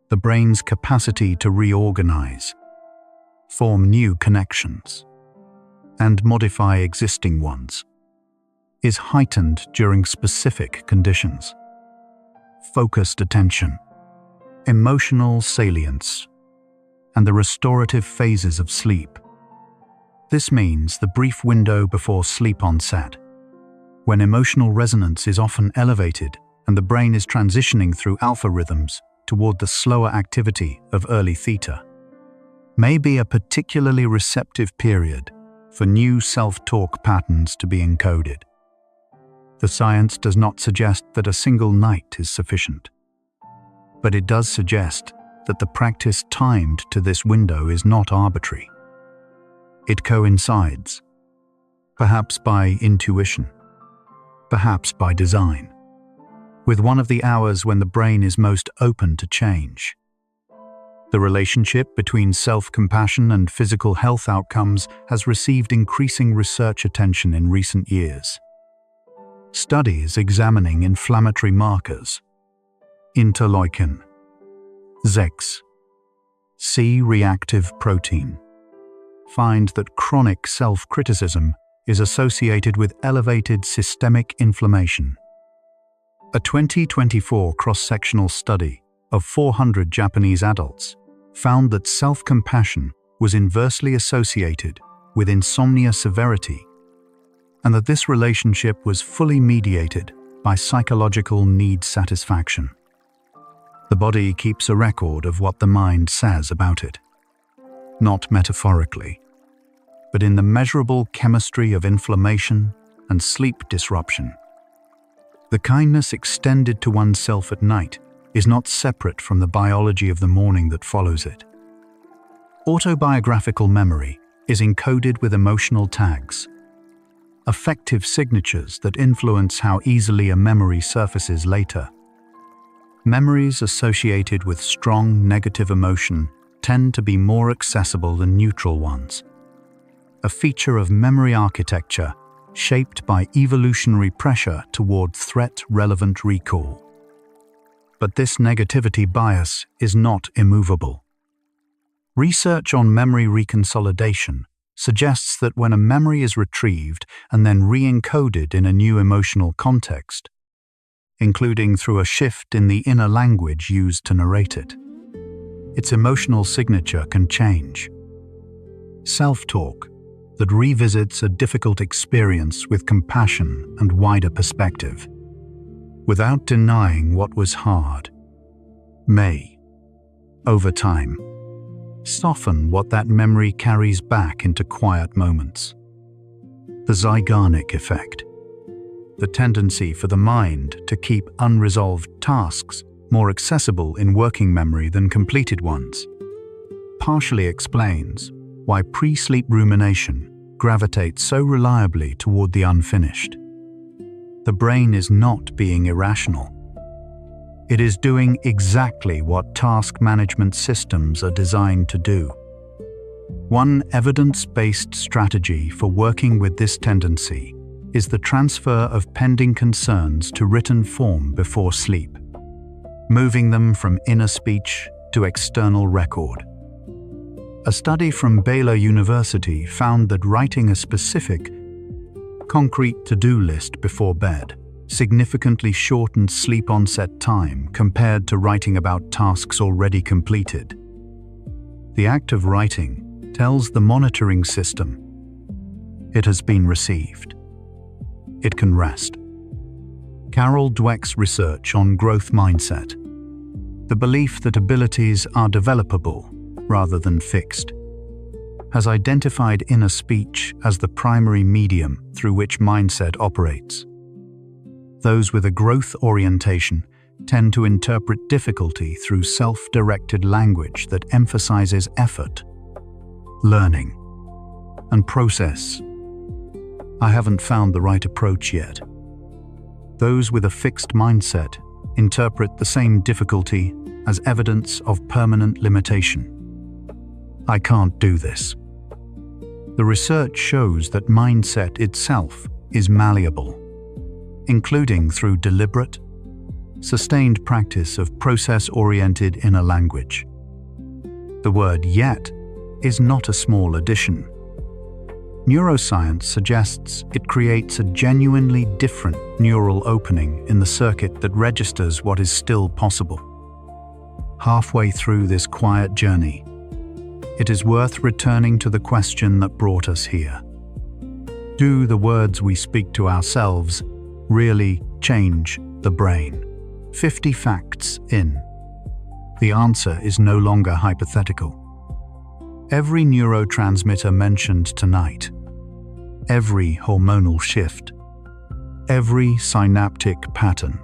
the brain's capacity to reorganize, form new connections, and modify existing ones, is heightened during specific conditions. Focused attention, emotional salience, and the restorative phases of sleep. This means the brief window before sleep onset, when emotional resonance is often elevated and the brain is transitioning through alpha rhythms toward the slower activity of early theta, may be a particularly receptive period for new self-talk patterns to be encoded. The science does not suggest that a single night is sufficient, but it does suggest that the practice timed to this window is not arbitrary. It coincides, perhaps by intuition, perhaps by design, with one of the hours when the brain is most open to change. The relationship between self-compassion and physical health outcomes has received increasing research attention in recent years. Studies examining inflammatory markers, interleukin, ZEX, C-reactive protein, find that chronic self-criticism is associated with elevated systemic inflammation. A 2024 cross-sectional study of 400 Japanese adults found that self-compassion was inversely associated with insomnia severity, and that this relationship was fully mediated by psychological need satisfaction. The body keeps a record of what the mind says about it, not metaphorically, but in the measurable chemistry of inflammation and sleep disruption. The kindness extended to oneself at night is not separate from the biology of the morning that follows it. Autobiographical memory is encoded with emotional tags, affective signatures that influence how easily a memory surfaces later. Memories associated with strong negative emotion tend to be more accessible than neutral ones, a feature of memory architecture shaped by evolutionary pressure toward threat-relevant recall. But this negativity bias is not immovable. Research on memory reconsolidation suggests that when a memory is retrieved and then re-encoded in a new emotional context, including through a shift in the inner language used to narrate it, its emotional signature can change. Self-talk that revisits a difficult experience with compassion and wider perspective, without denying what was hard, may, over time, soften what that memory carries back into quiet moments. The Zeigarnik effect, the tendency for the mind to keep unresolved tasks more accessible in working memory than completed ones, partially explains why pre-sleep rumination gravitates so reliably toward the unfinished. The brain is not being irrational. It is doing exactly what task management systems are designed to do. One evidence-based strategy for working with this tendency is the transfer of pending concerns to written form before sleep, moving them from inner speech to external record. A study from Baylor University found that writing a specific, concrete to-do list before bed significantly shortened sleep onset time compared to writing about tasks already completed. The act of writing tells the monitoring system it has been received. It can rest. Carol Dweck's research on growth mindset, the belief that abilities are developable rather than fixed, has identified inner speech as the primary medium through which mindset operates. Those with a growth orientation tend to interpret difficulty through self-directed language that emphasizes effort, learning, and process. I haven't found the right approach yet. Those with a fixed mindset interpret the same difficulty as evidence of permanent limitation. I can't do this. The research shows that mindset itself is malleable, including through deliberate, sustained practice of process-oriented inner language. The word yet is not a small addition. Neuroscience suggests it creates a genuinely different neural opening in the circuit that registers what is still possible. Halfway through this quiet journey, it is worth returning to the question that brought us here. Do the words we speak to ourselves really change the brain? 50 facts in. The answer is no longer hypothetical. Every neurotransmitter mentioned tonight, every hormonal shift, every synaptic pattern,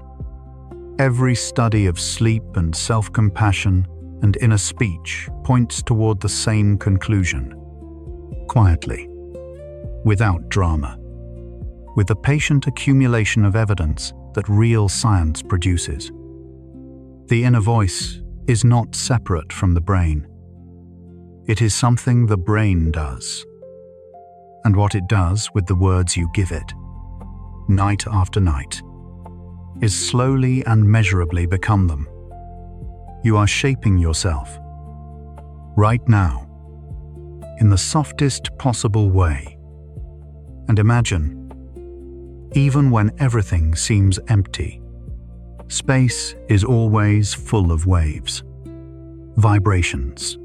every study of sleep and self-compassion and inner speech points toward the same conclusion. Quietly, without drama, with the patient accumulation of evidence that real science produces. The inner voice is not separate from the brain. It is something the brain does, and what it does with the words you give it, night after night, is slowly and measurably become them. You are shaping yourself, right now, in the softest possible way. And imagine, even when everything seems empty, space is always full of waves, vibrations,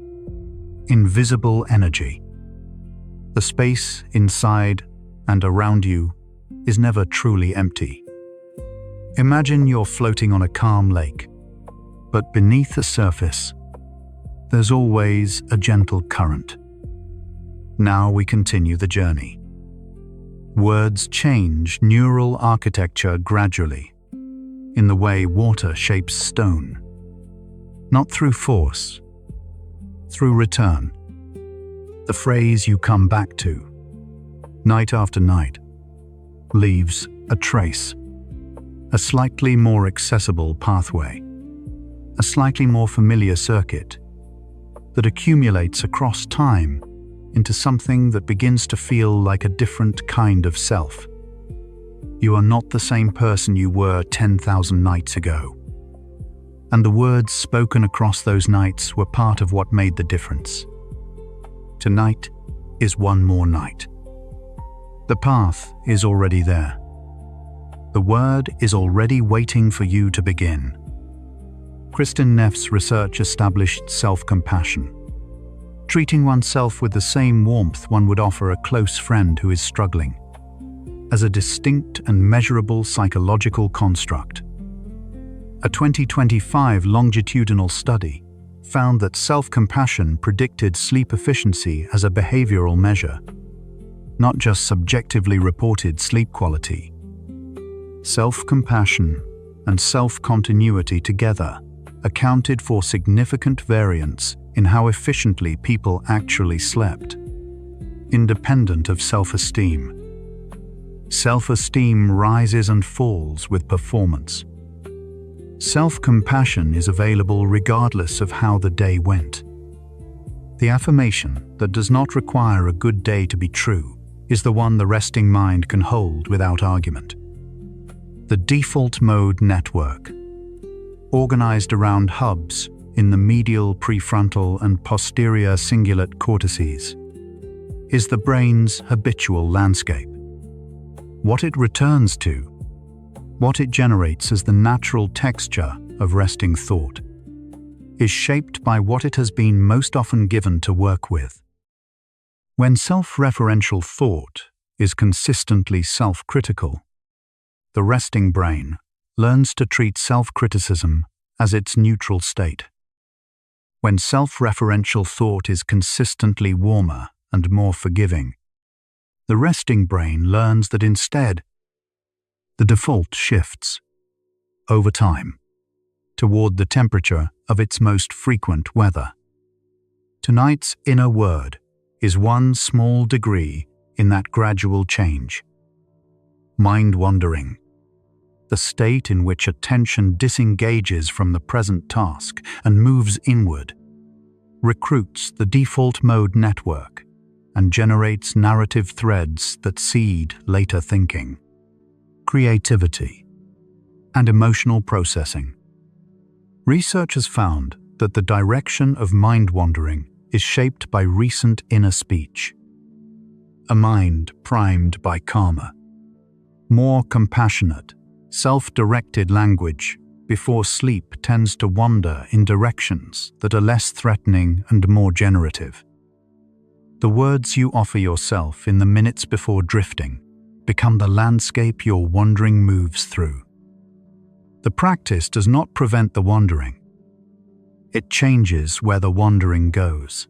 invisible energy. The space inside and around you is never truly empty. Imagine you're floating on a calm lake, but beneath the surface, there's always a gentle current. Now we continue the journey. Words change neural architecture gradually, in the way water shapes stone. Not through force, through return. The phrase you come back to, night after night, leaves a trace, a slightly more accessible pathway, a slightly more familiar circuit that accumulates across time into something that begins to feel like a different kind of self. You are not the same person you were 10,000 nights ago. And the words spoken across those nights were part of what made the difference. Tonight is one more night. The path is already there. The word is already waiting for you to begin. Kristin Neff's research established self-compassion, treating oneself with the same warmth one would offer a close friend who is struggling, as a distinct and measurable psychological construct. A 2025 longitudinal study found that self-compassion predicted sleep efficiency as a behavioral measure, not just subjectively reported sleep quality. Self-compassion and self-continuity together accounted for significant variance in how efficiently people actually slept, independent of self-esteem. Self-esteem rises and falls with performance. Self-compassion is available regardless of how the day went. The affirmation that does not require a good day to be true is the one the resting mind can hold without argument. The default mode network, organized around hubs in the medial prefrontal and posterior cingulate cortices, is the brain's habitual landscape. What it returns to, what it generates as the natural texture of resting thought, is shaped by what it has been most often given to work with. When self-referential thought is consistently self-critical, the resting brain learns to treat self-criticism as its neutral state. When self-referential thought is consistently warmer and more forgiving, the resting brain learns that instead, the default shifts, over time, toward the temperature of its most frequent weather. Tonight's inner word is one small degree in that gradual change. Mind-wandering, the state in which attention disengages from the present task and moves inward, recruits the default mode network and generates narrative threads that seed later thinking. Creativity, and emotional processing. Research has found that the direction of mind wandering is shaped by recent inner speech. A mind primed by calmer, more compassionate, self-directed language before sleep tends to wander in directions that are less threatening and more generative. The words you offer yourself in the minutes before drifting become the landscape your wandering moves through. The practice does not prevent the wandering. It changes where the wandering goes.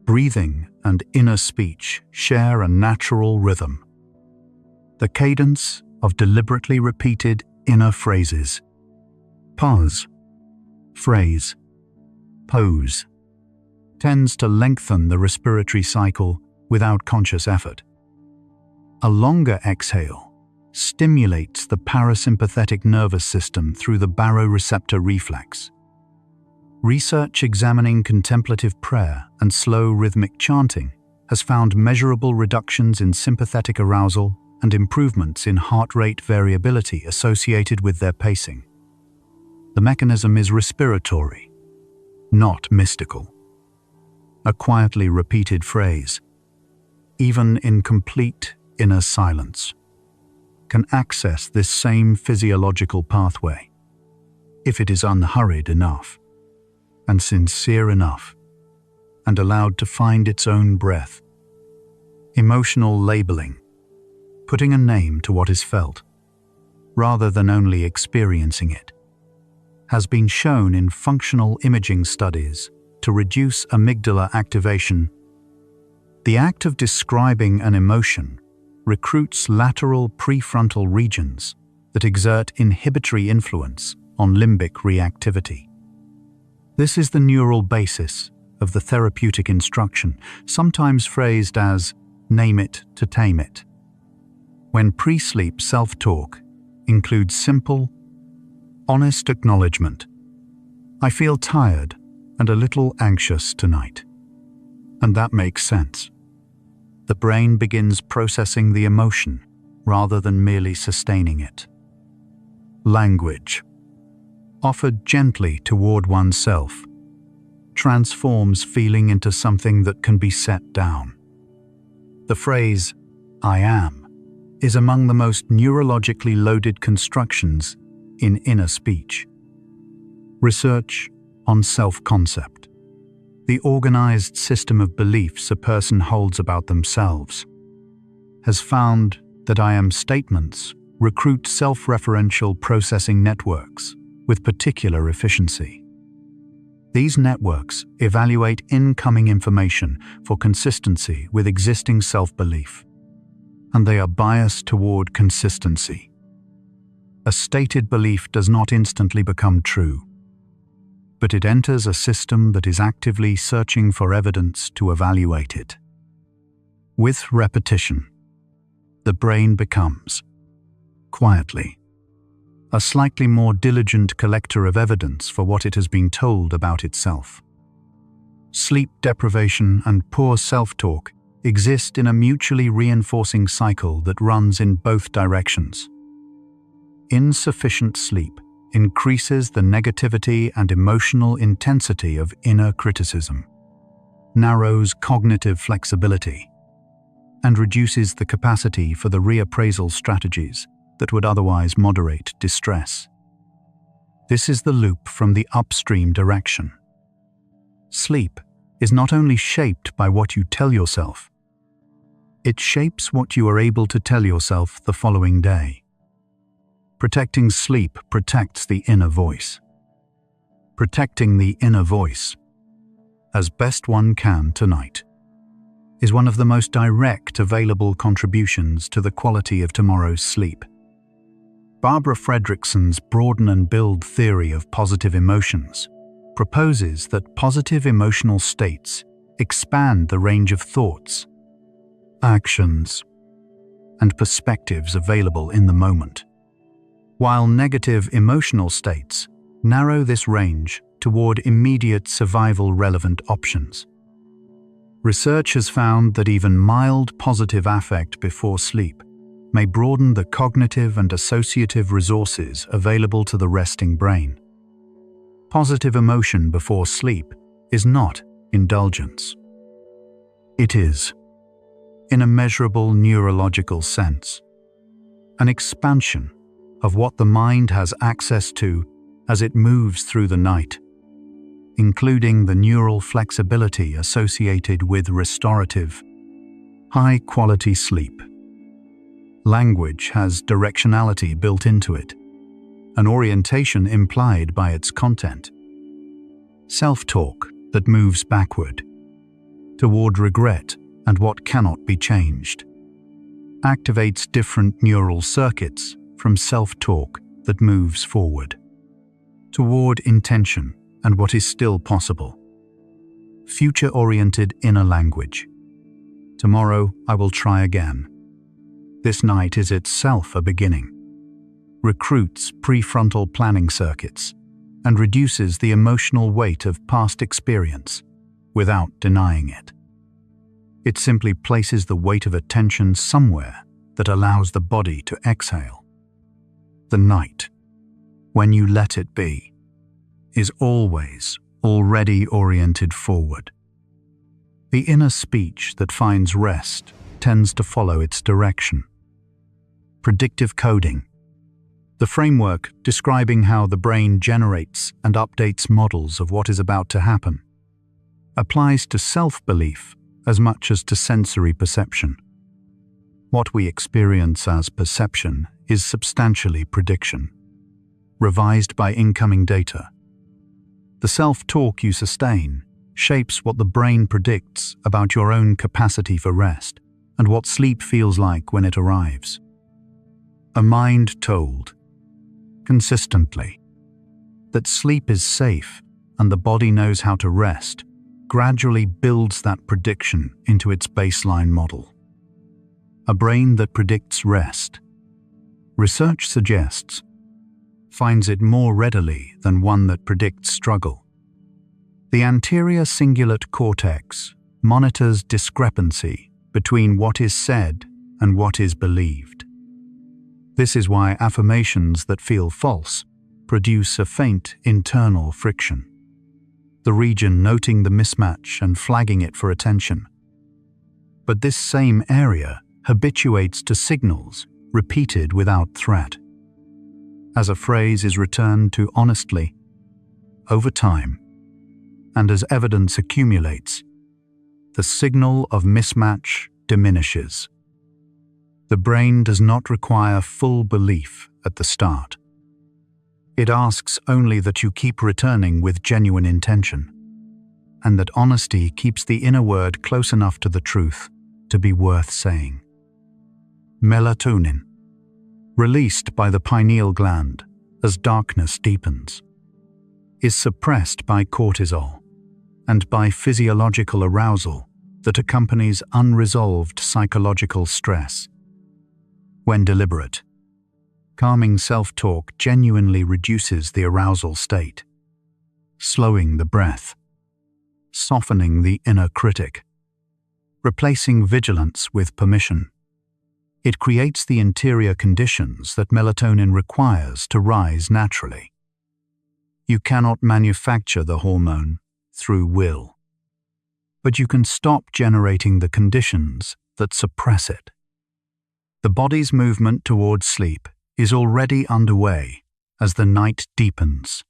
Breathing and inner speech share a natural rhythm. The cadence of deliberately repeated inner phrases. Pause, phrase, pose, tends to lengthen the respiratory cycle without conscious effort. A longer exhale stimulates the parasympathetic nervous system through the baroreceptor reflex. Research examining contemplative prayer and slow rhythmic chanting has found measurable reductions in sympathetic arousal and improvements in heart rate variability associated with their pacing. The mechanism is respiratory, not mystical. A quietly repeated phrase, even in complete inner silence, can access this same physiological pathway if it is unhurried enough and sincere enough and allowed to find its own breath. Emotional labeling, putting a name to what is felt, rather than only experiencing it, has been shown in functional imaging studies to reduce amygdala activation. The act of describing an emotion recruits lateral prefrontal regions that exert inhibitory influence on limbic reactivity. This is the neural basis of the therapeutic instruction, sometimes phrased as "name it to tame it." When pre-sleep self-talk includes simple, honest acknowledgement, "I feel tired and a little anxious tonight," and that makes sense. The brain begins processing the emotion rather than merely sustaining it. Language, offered gently toward oneself, transforms feeling into something that can be set down. The phrase, "I am," is among the most neurologically loaded constructions in inner speech. Research on self-concept, the organized system of beliefs a person holds about themselves, has found that "I am" statements recruit self-referential processing networks with particular efficiency. These networks evaluate incoming information for consistency with existing self-belief, and they are biased toward consistency. A stated belief does not instantly become true, but it enters a system that is actively searching for evidence to evaluate it. With repetition, the brain becomes, quietly, a slightly more diligent collector of evidence for what it has been told about itself. Sleep deprivation and poor self-talk exist in a mutually reinforcing cycle that runs in both directions. Insufficient sleep increases the negativity and emotional intensity of inner criticism, narrows cognitive flexibility, and reduces the capacity for the reappraisal strategies that would otherwise moderate distress. This is the loop from the upstream direction. Sleep is not only shaped by what you tell yourself, it shapes what you are able to tell yourself the following day. Protecting sleep protects the inner voice. Protecting the inner voice, as best one can tonight, is one of the most direct available contributions to the quality of tomorrow's sleep. Barbara Fredrickson's broaden and build theory of positive emotions proposes that positive emotional states expand the range of thoughts, actions, and perspectives available in the moment, while negative emotional states narrow this range toward immediate survival-relevant options. Research has found that even mild positive affect before sleep may broaden the cognitive and associative resources available to the resting brain. Positive emotion before sleep is not indulgence. It is, in a measurable neurological sense, an expansion of what the mind has access to as it moves through the night, including the neural flexibility associated with restorative, high-quality sleep. Language has directionality built into it, an orientation implied by its content. Self-talk that moves backward, toward regret and what cannot be changed, activates different neural circuits from self-talk that moves forward, toward intention and what is still possible. Future-oriented inner language. Tomorrow I will try again. This night is itself a beginning. Recruits prefrontal planning circuits and reduces the emotional weight of past experience without denying it. It simply places the weight of attention somewhere that allows the body to exhale. The night, when you let it be, is always already oriented forward. The inner speech that finds rest tends to follow its direction. Predictive coding, the framework describing how the brain generates and updates models of what is about to happen, applies to self-belief as much as to sensory perception. What we experience as perception is substantially prediction, revised by incoming data. The self-talk you sustain shapes what the brain predicts about your own capacity for rest and what sleep feels like when it arrives. A mind told, consistently, that sleep is safe and the body knows how to rest gradually builds that prediction into its baseline model. A brain that predicts rest, research suggests, finds it more readily than one that predicts struggle. The anterior cingulate cortex monitors discrepancy between what is said and what is believed. This is why affirmations that feel false produce a faint internal friction, the region noting the mismatch and flagging it for attention. But this same area habituates to signals repeated without threat. As a phrase is returned to honestly, over time, and as evidence accumulates, the signal of mismatch diminishes. The brain does not require full belief at the start. It asks only that you keep returning with genuine intention, and that honesty keeps the inner word close enough to the truth to be worth saying. Melatonin, released by the pineal gland as darkness deepens, is suppressed by cortisol and by physiological arousal that accompanies unresolved psychological stress. When deliberate, calming self-talk genuinely reduces the arousal state, slowing the breath, softening the inner critic, replacing vigilance with permission. It creates the interior conditions that melatonin requires to rise naturally. You cannot manufacture the hormone through will, but you can stop generating the conditions that suppress it. The body's movement towards sleep is already underway as the night deepens.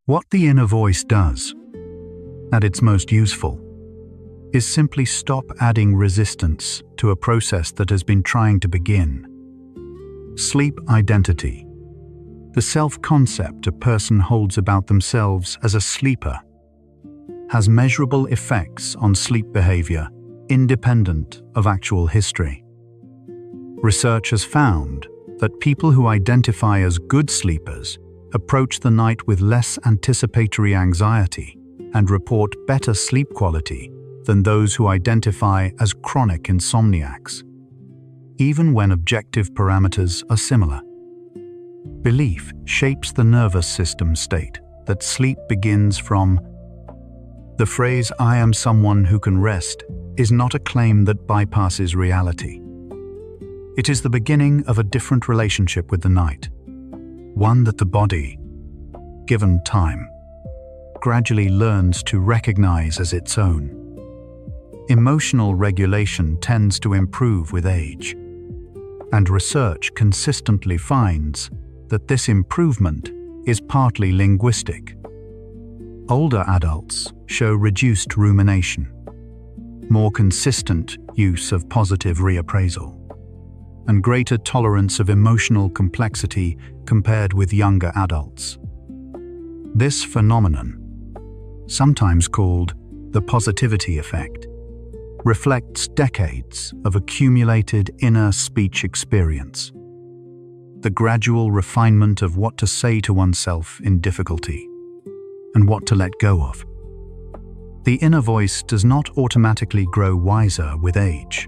What the inner voice does, at its most useful, is simply stop adding resistance to a process that has been trying to begin. Sleep identity, the self-concept a person holds about themselves as a sleeper, has measurable effects on sleep behavior independent of actual history. Research has found that people who identify as good sleepers approach the night with less anticipatory anxiety and report better sleep quality than those who identify as chronic insomniacs, even when objective parameters are similar. Belief shapes the nervous system state that sleep begins from. The phrase "I am someone who can rest" is not a claim that bypasses reality. It is the beginning of a different relationship with the night, one that the body, given time, gradually learns to recognize as its own. Emotional regulation tends to improve with age, and research consistently finds that this improvement is partly linguistic. Older adults show reduced rumination, more consistent use of positive reappraisal, and greater tolerance of emotional complexity compared with younger adults. This phenomenon, sometimes called the positivity effect, reflects decades of accumulated inner speech experience, the gradual refinement of what to say to oneself in difficulty and what to let go of. The inner voice does not automatically grow wiser with age,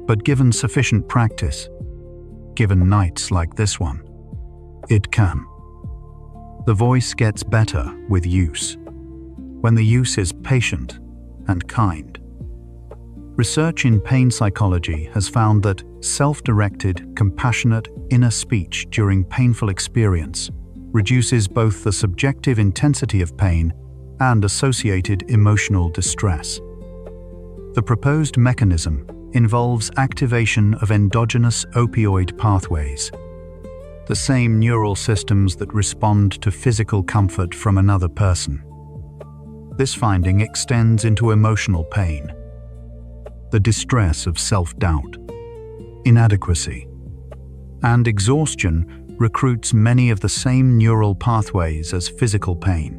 but given sufficient practice, given nights like this one, it can. The voice gets better with use, when the use is patient and kind. Research in pain psychology has found that self-directed, compassionate inner speech during painful experience reduces both the subjective intensity of pain and associated emotional distress. The proposed mechanism involves activation of endogenous opioid pathways, the same neural systems that respond to physical comfort from another person. This finding extends into emotional pain, the distress of self-doubt, inadequacy, and exhaustion recruits many of the same neural pathways as physical pain.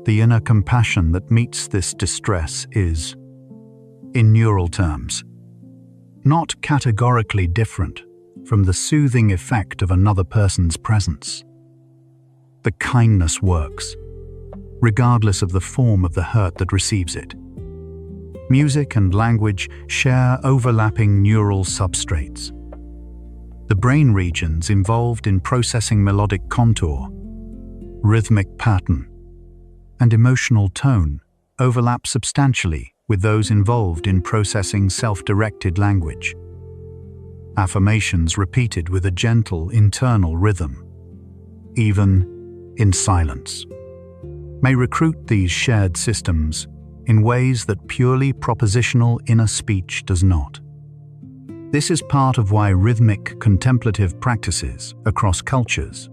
The inner compassion that meets this distress is, in neural terms, not categorically different from the soothing effect of another person's presence. The kindness works, regardless of the form of the hurt that receives it. Music and language share overlapping neural substrates. The brain regions involved in processing melodic contour, rhythmic pattern, and emotional tone overlap substantially with those involved in processing self-directed language. Affirmations repeated with a gentle internal rhythm, even in silence, may recruit these shared systems in ways that purely propositional inner speech does not. This is part of why rhythmic contemplative practices across cultures,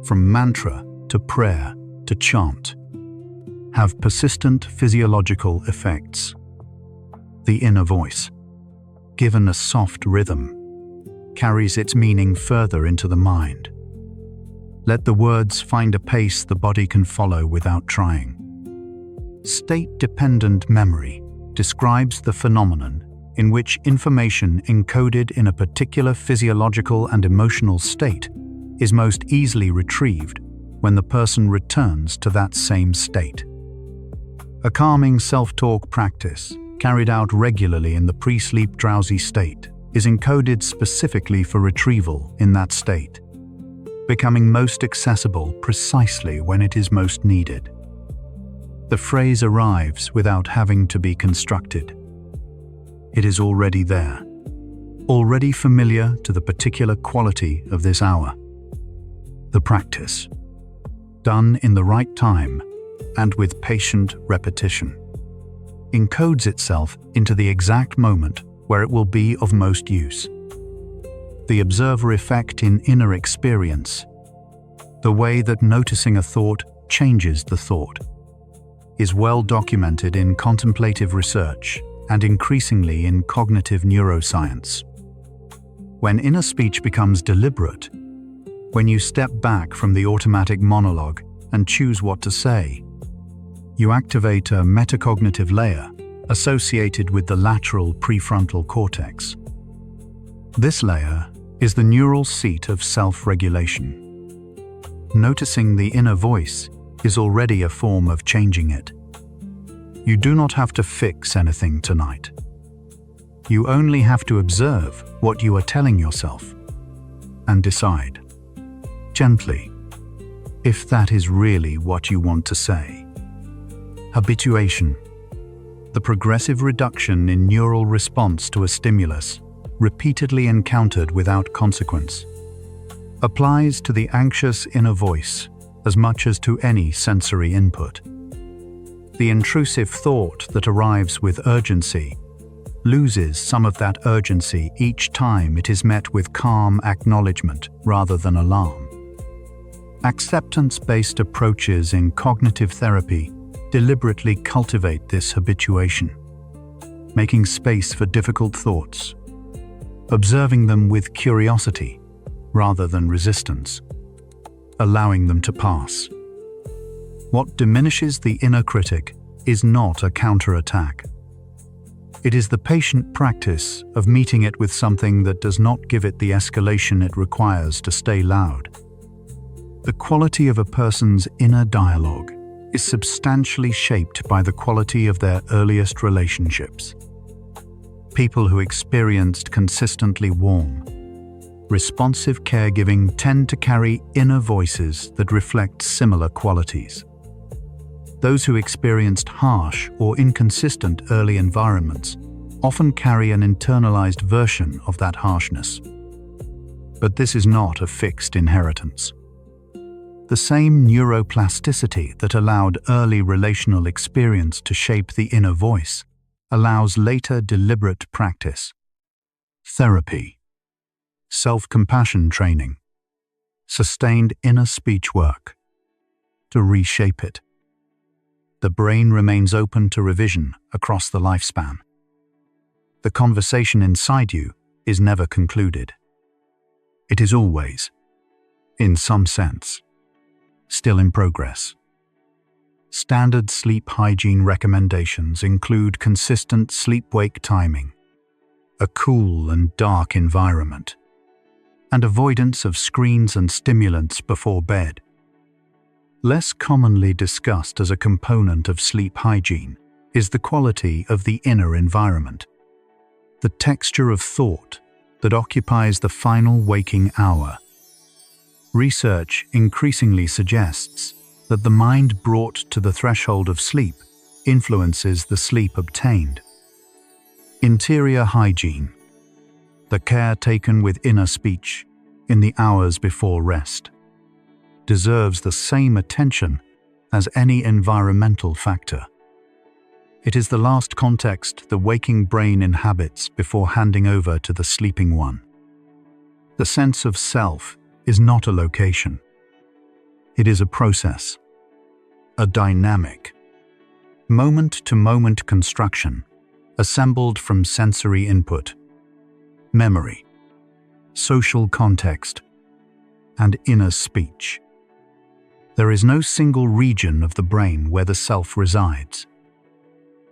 from mantra to prayer to chant, have persistent physiological effects. The inner voice, given a soft rhythm, carries its meaning further into the mind. Let the words find a pace the body can follow without trying. State-dependent memory describes the phenomenon in which information encoded in a particular physiological and emotional state is most easily retrieved when the person returns to that same state. A calming self-talk practice, carried out regularly in the pre-sleep drowsy state, is encoded specifically for retrieval in that state, becoming most accessible precisely when it is most needed. The phrase arrives without having to be constructed. It is already there, already familiar to the particular quality of this hour. The practice, done in the right time and with patient repetition, encodes itself into the exact moment where it will be of most use. The observer effect in inner experience, the way that noticing a thought changes the thought, is well documented in contemplative research and increasingly in cognitive neuroscience. When inner speech becomes deliberate, when you step back from the automatic monologue and choose what to say, you activate a metacognitive layer associated with the lateral prefrontal cortex. This layer is the neural seat of self-regulation. Noticing the inner voice is already a form of changing it. You do not have to fix anything tonight. You only have to observe what you are telling yourself and decide, gently, if that is really what you want to say. Habituation, the progressive reduction in neural response to a stimulus, repeatedly encountered without consequence, applies to the anxious inner voice as much as to any sensory input. The intrusive thought that arrives with urgency loses some of that urgency each time it is met with calm acknowledgement rather than alarm. Acceptance-based approaches in cognitive therapy deliberately cultivate this habituation, making space for difficult thoughts, observing them with curiosity rather than resistance, allowing them to pass. What diminishes the inner critic is not a counterattack. It is the patient practice of meeting it with something that does not give it the escalation it requires to stay loud. The quality of a person's inner dialogue is substantially shaped by the quality of their earliest relationships. People who experienced consistently warm, responsive caregiving tend to carry inner voices that reflect similar qualities. Those who experienced harsh or inconsistent early environments often carry an internalized version of that harshness. But this is not a fixed inheritance. The same neuroplasticity that allowed early relational experience to shape the inner voice allows later deliberate practice, therapy, self-compassion training, sustained inner speech work to reshape it. The brain remains open to revision across the lifespan. The conversation inside you is never concluded. It is always, in some sense, still in progress. Standard sleep hygiene recommendations include consistent sleep-wake timing, a cool and dark environment, and avoidance of screens and stimulants before bed. Less commonly discussed as a component of sleep hygiene is the quality of the inner environment, the texture of thought that occupies the final waking hour. Research increasingly suggests that the mind brought to the threshold of sleep influences the sleep obtained. Interior hygiene, the care taken with inner speech in the hours before rest, deserves the same attention as any environmental factor. It is the last context the waking brain inhabits before handing over to the sleeping one. The sense of self is not a location. It is a process, a dynamic, moment-to-moment construction assembled from sensory input, memory, social context, and inner speech. There is no single region of the brain where the self resides.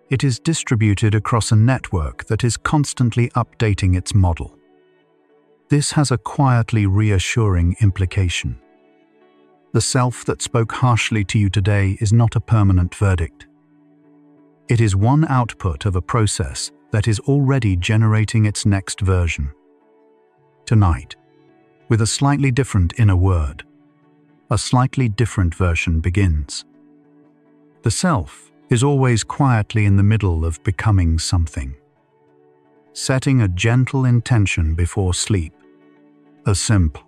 It is distributed across a network that is constantly updating its model. This has a quietly reassuring implication. The self that spoke harshly to you today is not a permanent verdict. It is one output of a process that is already generating its next version. Tonight, with a slightly different inner word, a slightly different version begins. The self is always quietly in the middle of becoming something. Setting a gentle intention before sleep, a simple,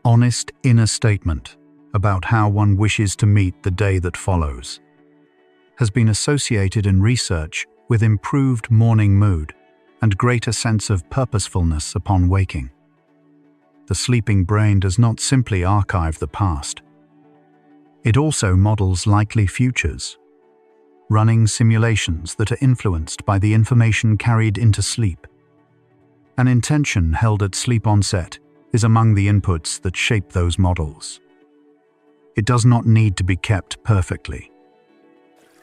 honest inner statement about how one wishes to meet the day that follows, has been associated in research with improved morning mood and greater sense of purposefulness upon waking. The sleeping brain does not simply archive the past. It also models likely futures, running simulations that are influenced by the information carried into sleep. An intention held at sleep onset is among the inputs that shape those models. It does not need to be kept perfectly.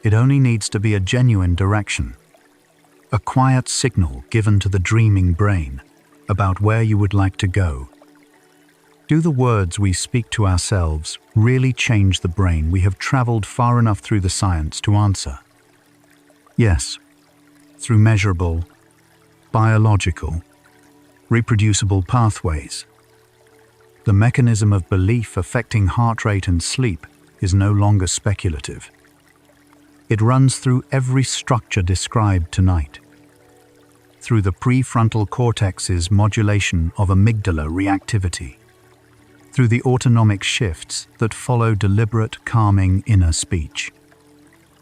It only needs to be a genuine direction, a quiet signal given to the dreaming brain about where you would like to go. Do the words we speak to ourselves really change the brain we have traveled far enough through the science to answer? Yes, through measurable, biological, reproducible pathways. The mechanism of belief affecting heart rate and sleep is no longer speculative. It runs through every structure described tonight. through the prefrontal cortex's modulation of amygdala reactivity, through the autonomic shifts that follow deliberate, calming inner speech,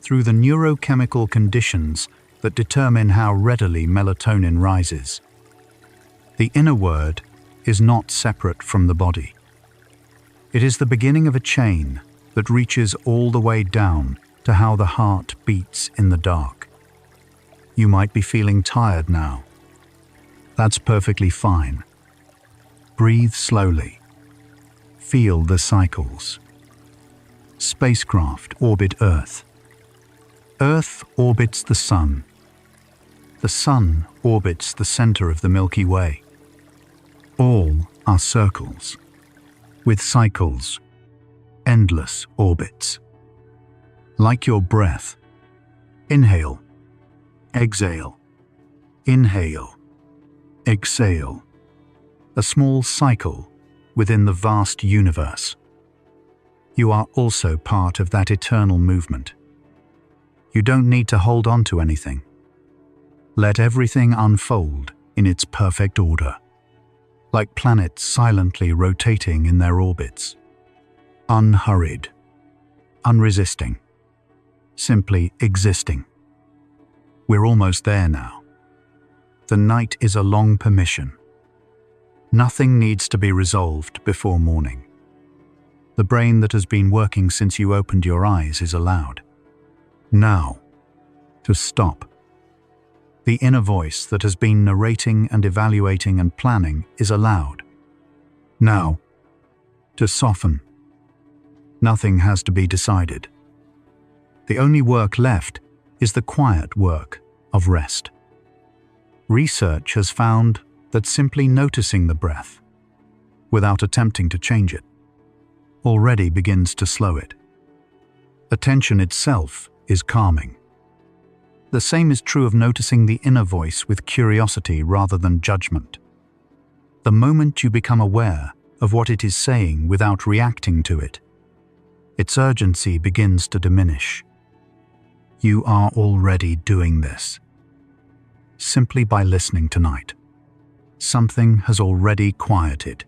through the neurochemical conditions that determine how readily melatonin rises. The inner word is not separate from the body. It is the beginning of a chain that reaches all the way down to how the heart beats in the dark. You might be feeling tired now. That's perfectly fine. Breathe slowly. Feel the cycles. Spacecraft orbit Earth. Earth orbits the Sun. The Sun orbits the center of the Milky Way. All are circles, with cycles, endless orbits. Like your breath. Inhale. Exhale. Inhale. Exhale. A small cycle within the vast universe. You are also part of that eternal movement. You don't need to hold on to anything. Let everything unfold in its perfect order, like planets silently rotating in their orbits. Unhurried, unresisting, simply existing. We're almost there now. The night is a long permission. Nothing needs to be resolved before morning. The brain that has been working since you opened your eyes is allowed. Now, to stop. The inner voice that has been narrating and evaluating and planning is allowed. Now, to soften. Nothing has to be decided. The only work left is the quiet work of rest. Research has found that simply noticing the breath, without attempting to change it, already begins to slow it. Attention itself is calming. The same is true of noticing the inner voice with curiosity rather than judgment. The moment you become aware of what it is saying without reacting to it, its urgency begins to diminish. You are already doing this. Simply by listening tonight, something has already quieted.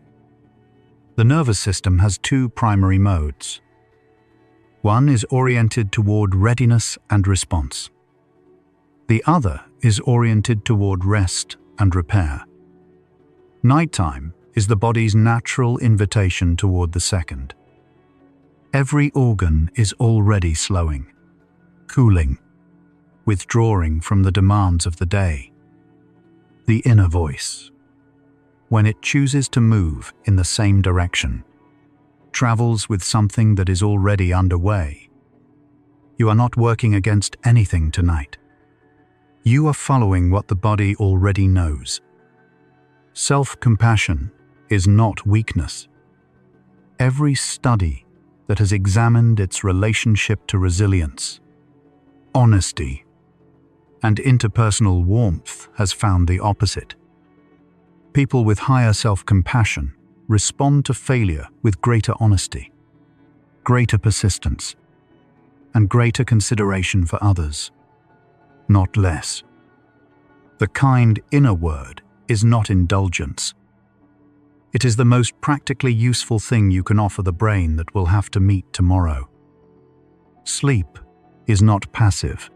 The nervous system has two primary modes. One is oriented toward readiness and response. The other is oriented toward rest and repair. Nighttime is the body's natural invitation toward the second. Every organ is already slowing, cooling, withdrawing from the demands of the day. The inner voice, when it chooses to move in the same direction, travels with something that is already underway. You are not working against anything tonight. You are following what the body already knows. Self-compassion is not weakness. Every study that has examined its relationship to resilience, honesty, and interpersonal warmth has found the opposite. People with higher self-compassion respond to failure with greater honesty, greater persistence, and greater consideration for others, not less. The kind inner word is not indulgence. It is the most practically useful thing you can offer the brain that will have to meet tomorrow. Sleep is not passive.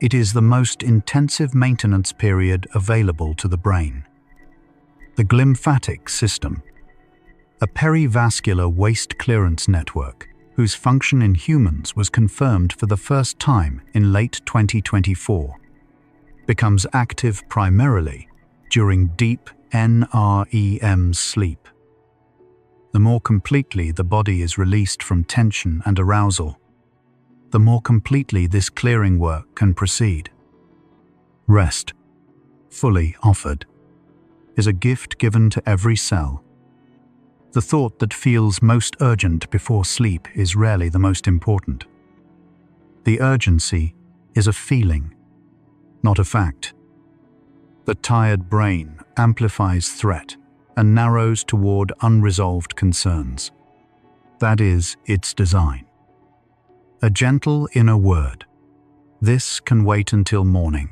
It is the most intensive maintenance period available to the brain. The glymphatic system, a perivascular waste clearance network whose function in humans was confirmed for the first time in late 2024, becomes active primarily during deep NREM sleep. The more completely the body is released from tension and arousal, the more completely this clearing work can proceed. Rest, fully offered, is a gift given to every cell. The thought that feels most urgent before sleep is rarely the most important. The urgency is a feeling, not a fact. The tired brain amplifies threat and narrows toward unresolved concerns. That is its design. A gentle inner word. This can wait until morning.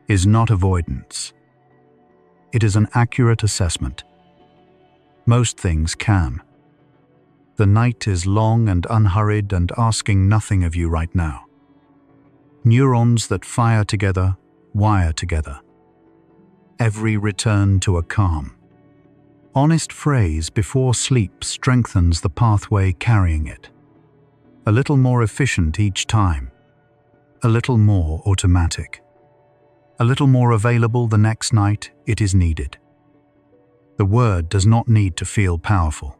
is not avoidance. It is an accurate assessment. Most things can. The night is long and unhurried and asking nothing of you right now. Neurons that fire together, wire together. Every return to a calm, honest phrase before sleep strengthens the pathway carrying it. A little more efficient each time. A little more automatic. A little more available the next night it is needed. The word does not need to feel powerful.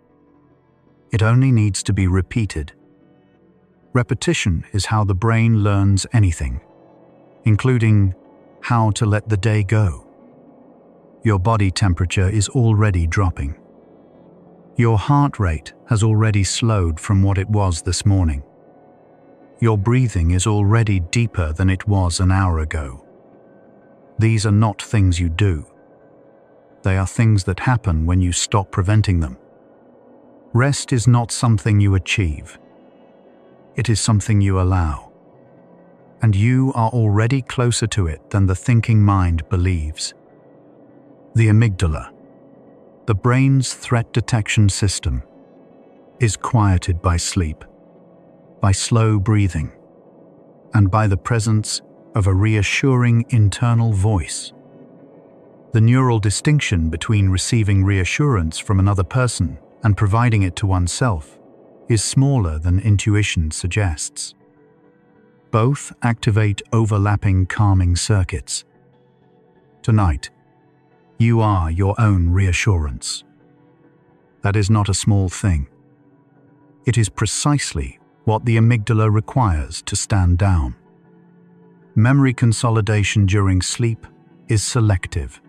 It only needs to be repeated. Repetition is how the brain learns anything, including how to let the day go. Your body temperature is already dropping. Your heart rate has already slowed from what it was this morning. Your breathing is already deeper than it was an hour ago. These are not things you do. They are things that happen when you stop preventing them. Rest is not something you achieve. It is something you allow. And you are already closer to it than the thinking mind believes. The amygdala, the brain's threat detection system, is quieted by sleep, by slow breathing, and by the presence of a reassuring internal voice. The neural distinction between receiving reassurance from another person and providing it to oneself is smaller than intuition suggests. Both activate overlapping calming circuits. Tonight, you are your own reassurance. That is not a small thing. It is precisely what the amygdala requires to stand down. Memory consolidation during sleep is selective.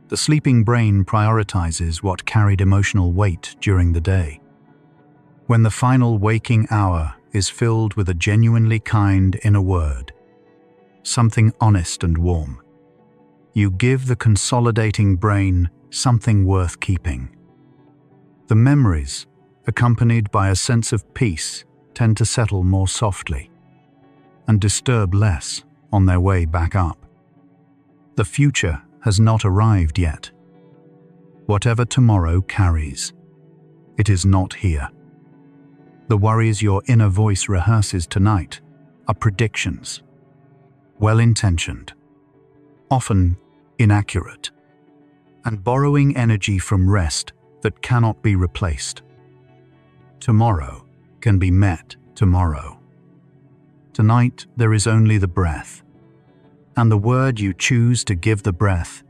The sleeping brain prioritizes what carried emotional weight during the day. When the final waking hour is filled with a genuinely kind inner word, something honest and warm, you give the consolidating brain something worth keeping. The memories, accompanied by a sense of peace, tend to settle more softly and disturb less on their way back up. The future has not arrived yet. Whatever tomorrow carries, it is not here. The worries your inner voice rehearses tonight are predictions, well-intentioned, often inaccurate, and borrowing energy from rest that cannot be replaced. Tomorrow can be met tomorrow. Tonight there is only the breath, and the word you choose to give the breath,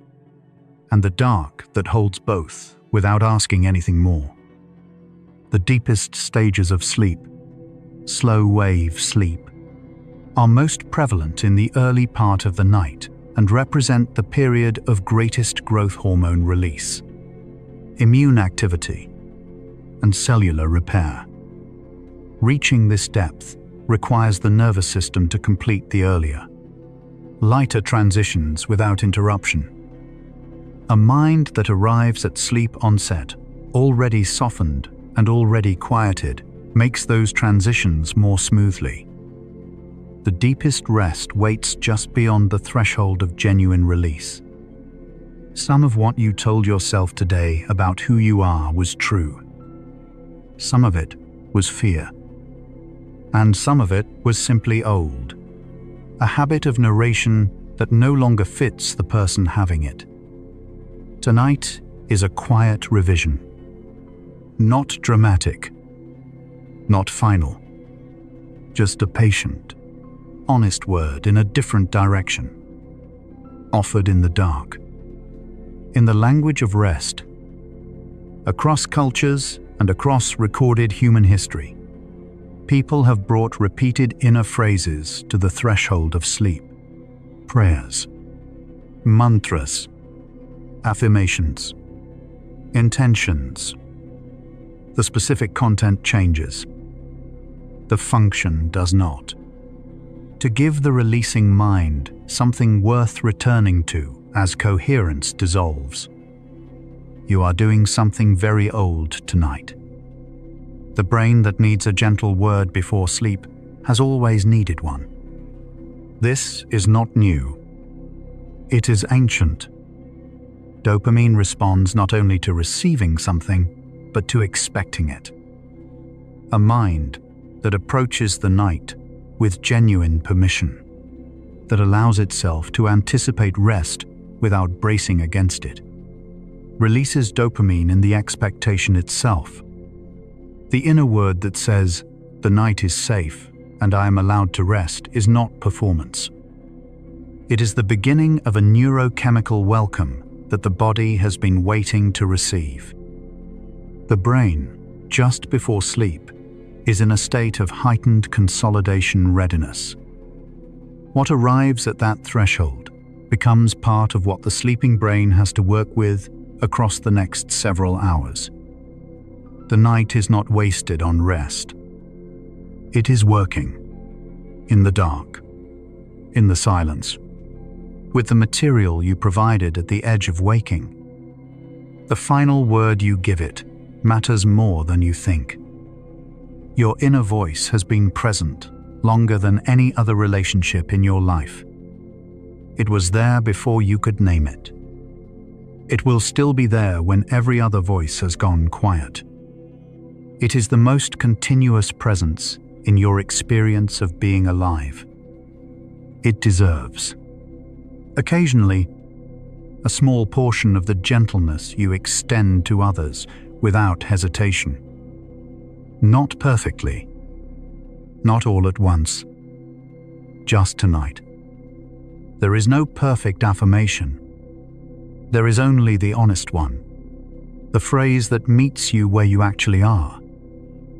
and the dark that holds both without asking anything more. The deepest stages of sleep, slow wave sleep, are most prevalent in the early part of the night and represent the period of greatest growth hormone release, immune activity, and cellular repair. Reaching this depth requires the nervous system to complete the earlier, lighter transitions without interruption. A mind that arrives at sleep onset, already softened and already quieted, makes those transitions more smoothly. The deepest rest waits just beyond the threshold of genuine release. Some of what you told yourself today about who you are was true. Some of it was fear. And some of it was simply old, a habit of narration that no longer fits the person having it. Tonight is a quiet revision. Not dramatic, not final, just a patient, honest word in a different direction, offered in the dark, in the language of rest. Across cultures and across recorded human history, people have brought repeated inner phrases to the threshold of sleep. Prayers, mantras, affirmations, intentions. The specific content changes. The function does not. To give the releasing mind something worth returning to as coherence dissolves. You are doing something very old tonight. The brain that needs a gentle word before sleep has always needed one. This is not new. It is ancient. Dopamine responds not only to receiving something, but to expecting it. A mind that approaches the night with genuine permission, that allows itself to anticipate rest without bracing against it, releases dopamine in the expectation itself. The inner word that says, "The night is safe and I am allowed to rest," is not performance. It is the beginning of a neurochemical welcome that the body has been waiting to receive. The brain, just before sleep, is in a state of heightened consolidation readiness. What arrives at that threshold becomes part of what the sleeping brain has to work with across the next several hours. The night is not wasted on rest. It is working, in the dark, in the silence, with the material you provided at the edge of waking. The final word you give it matters more than you think. Your inner voice has been present longer than any other relationship in your life. It was there before you could name it. It will still be there when every other voice has gone quiet. It is the most continuous presence in your experience of being alive. It deserves, occasionally, a small portion of the gentleness you extend to others without hesitation. Not perfectly, not all at once, just tonight. There is no perfect affirmation. There is only the honest one, the phrase that meets you where you actually are,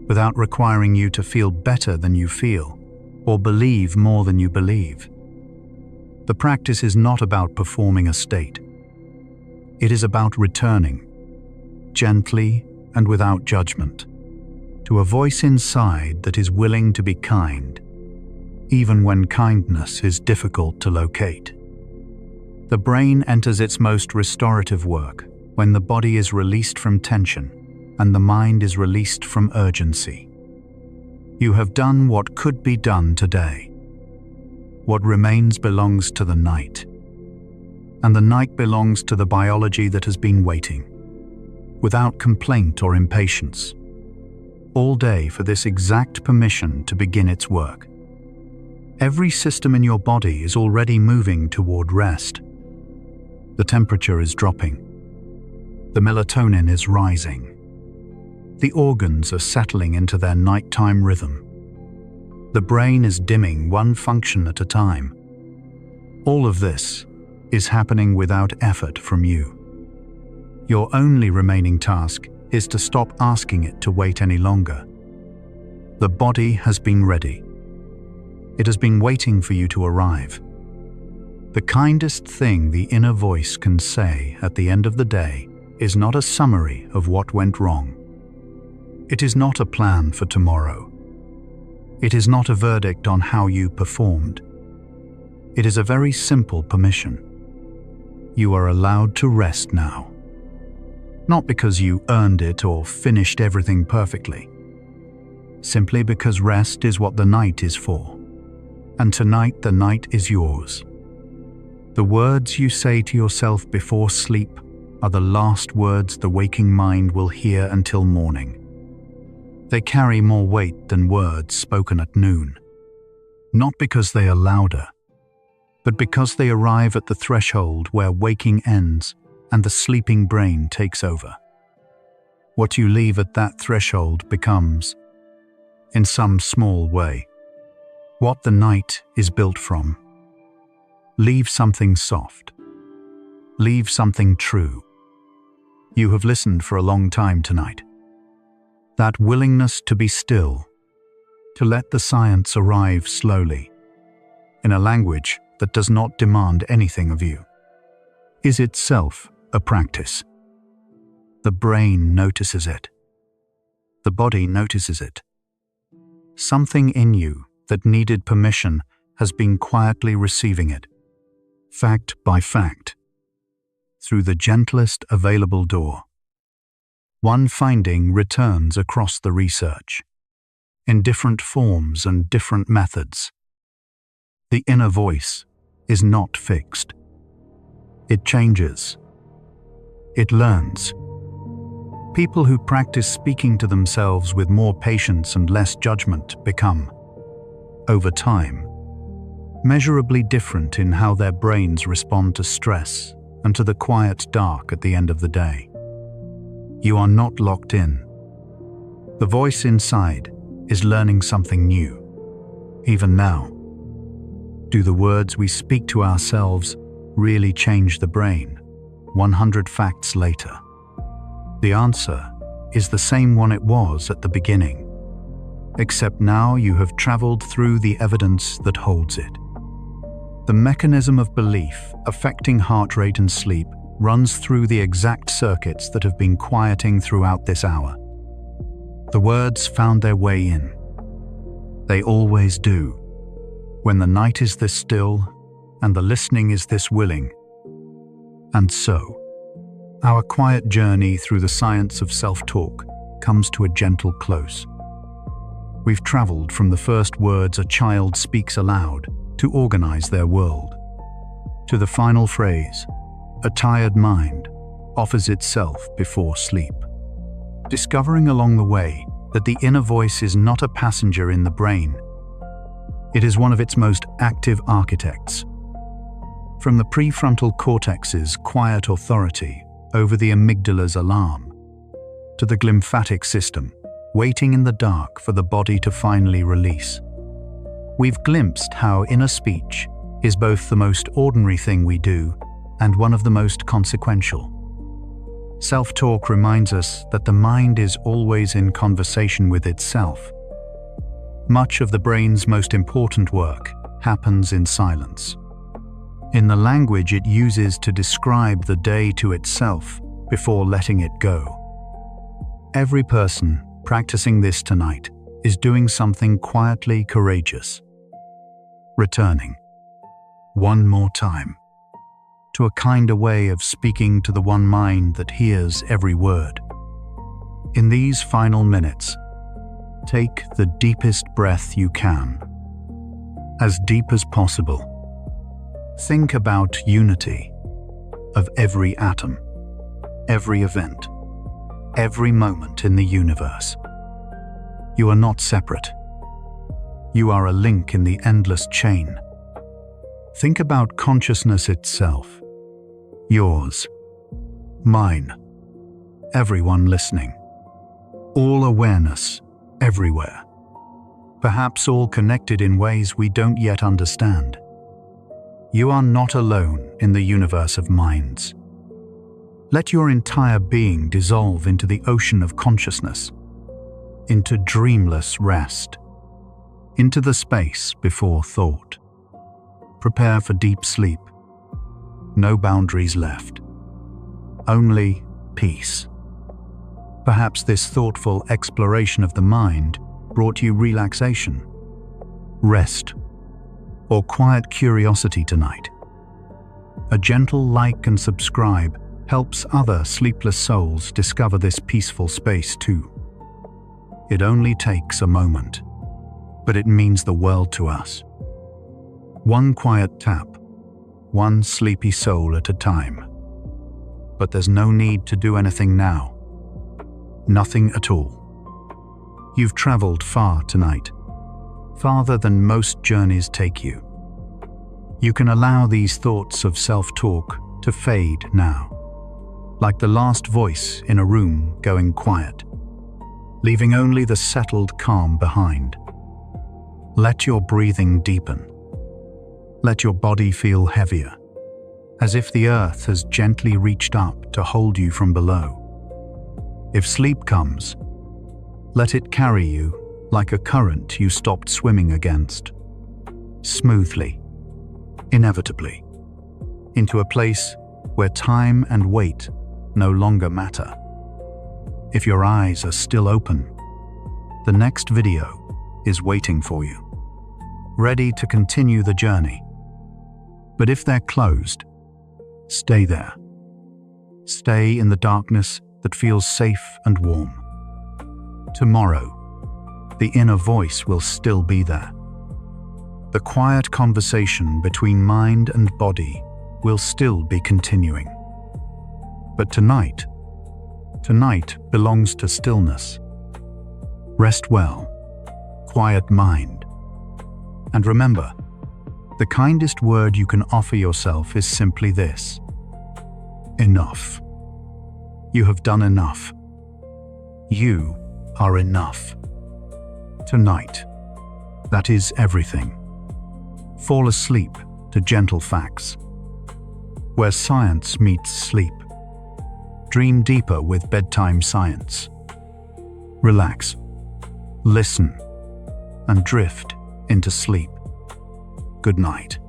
without requiring you to feel better than you feel or believe more than you believe. The practice is not about performing a state. It is about returning, gently and without judgment, to a voice inside that is willing to be kind, even when kindness is difficult to locate. The brain enters its most restorative work when the body is released from tension and the mind is released from urgency. You have done what could be done today. What remains belongs to the night, and the night belongs to the biology that has been waiting, without complaint or impatience, all day for this exact permission to begin its work. Every system in your body is already moving toward rest. The temperature is dropping. The melatonin is rising. The organs are settling into their nighttime rhythm. The brain is dimming one function at a time. All of this is happening without effort from you. Your only remaining task is to stop asking it to wait any longer. The body has been ready. It has been waiting for you to arrive. The kindest thing the inner voice can say at the end of the day is not a summary of what went wrong. It is not a plan for tomorrow. It is not a verdict on how you performed. It is a very simple permission. You are allowed to rest now. Not because you earned it or finished everything perfectly. Simply because rest is what the night is for. And tonight the night is yours. The words you say to yourself before sleep are the last words the waking mind will hear until morning. They carry more weight than words spoken at noon. Not because they are louder, but because they arrive at the threshold where waking ends and the sleeping brain takes over. What you leave at that threshold becomes, in some small way, what the night is built from. Leave something soft. Leave something true. You have listened for a long time tonight. That willingness to be still, to let the science arrive slowly, in a language that does not demand anything of you, is itself a practice. The brain notices it. The body notices it. Something in you that needed permission has been quietly receiving it, fact by fact, through the gentlest available door. One finding returns across the research, in different forms and different methods. The inner voice is not fixed. It changes. It learns. People who practice speaking to themselves with more patience and less judgment become, over time, measurably different in how their brains respond to stress and to the quiet dark at the end of the day. You are not locked in. The voice inside is learning something new, even now. Do the words we speak to ourselves really change the brain 100 facts later? The answer is the same one it was at the beginning, except now you have traveled through the evidence that holds it. The mechanism of belief affecting heart rate and sleep runs through the exact circuits that have been quieting throughout this hour. The words found their way in. They always do, when the night is this still and the listening is this willing. And so, our quiet journey through the science of self-talk comes to a gentle close. We've traveled from the first words a child speaks aloud to organize their world, to the final phrase, a tired mind offers itself before sleep. Discovering along the way that the inner voice is not a passenger in the brain. It is one of its most active architects. From the prefrontal cortex's quiet authority over the amygdala's alarm, to the glymphatic system, waiting in the dark for the body to finally release. We've glimpsed how inner speech is both the most ordinary thing we do and one of the most consequential. Self-talk reminds us that the mind is always in conversation with itself. Much of the brain's most important work happens in silence. In the language it uses to describe the day to itself before letting it go. Every person practicing this tonight is doing something quietly courageous. Returning, one more time, to a kinder way of speaking to the one mind that hears every word. In these final minutes, take the deepest breath you can, as deep as possible. Think about unity of every atom, every event, every moment in the universe. You are not separate. You are a link in the endless chain. Think about consciousness itself. Yours, mine, everyone listening. All awareness, everywhere. Perhaps all connected in ways we don't yet understand. You are not alone in the universe of minds. Let your entire being dissolve into the ocean of consciousness, into dreamless rest, into the space before thought. Prepare for deep sleep. No boundaries left. Only peace. Perhaps this thoughtful exploration of the mind brought you relaxation, rest, or quiet curiosity tonight. A gentle like and subscribe helps other sleepless souls discover this peaceful space too. It only takes a moment, but it means the world to us. One quiet tap, one sleepy soul at a time. But there's no need to do anything now. Nothing at all. You've traveled far tonight, farther than most journeys take you. You can allow these thoughts of self-talk to fade now, like the last voice in a room going quiet, leaving only the settled calm behind. Let your breathing deepen. Let your body feel heavier, as if the earth has gently reached up to hold you from below. If sleep comes, let it carry you like a current you stopped swimming against, smoothly, inevitably, into a place where time and weight no longer matter. If your eyes are still open, the next video is waiting for you, ready to continue the journey. But if they're closed, stay there. Stay in the darkness that feels safe and warm. Tomorrow, the inner voice will still be there. The quiet conversation between mind and body will still be continuing. But tonight belongs to stillness. Rest well, quiet mind. And remember, the kindest word you can offer yourself is simply this: enough. You have done enough. You are enough. Tonight, that is everything. Fall asleep to gentle facts. Where science meets sleep. Dream deeper with bedtime science. Relax, listen, and drift into sleep. Good night.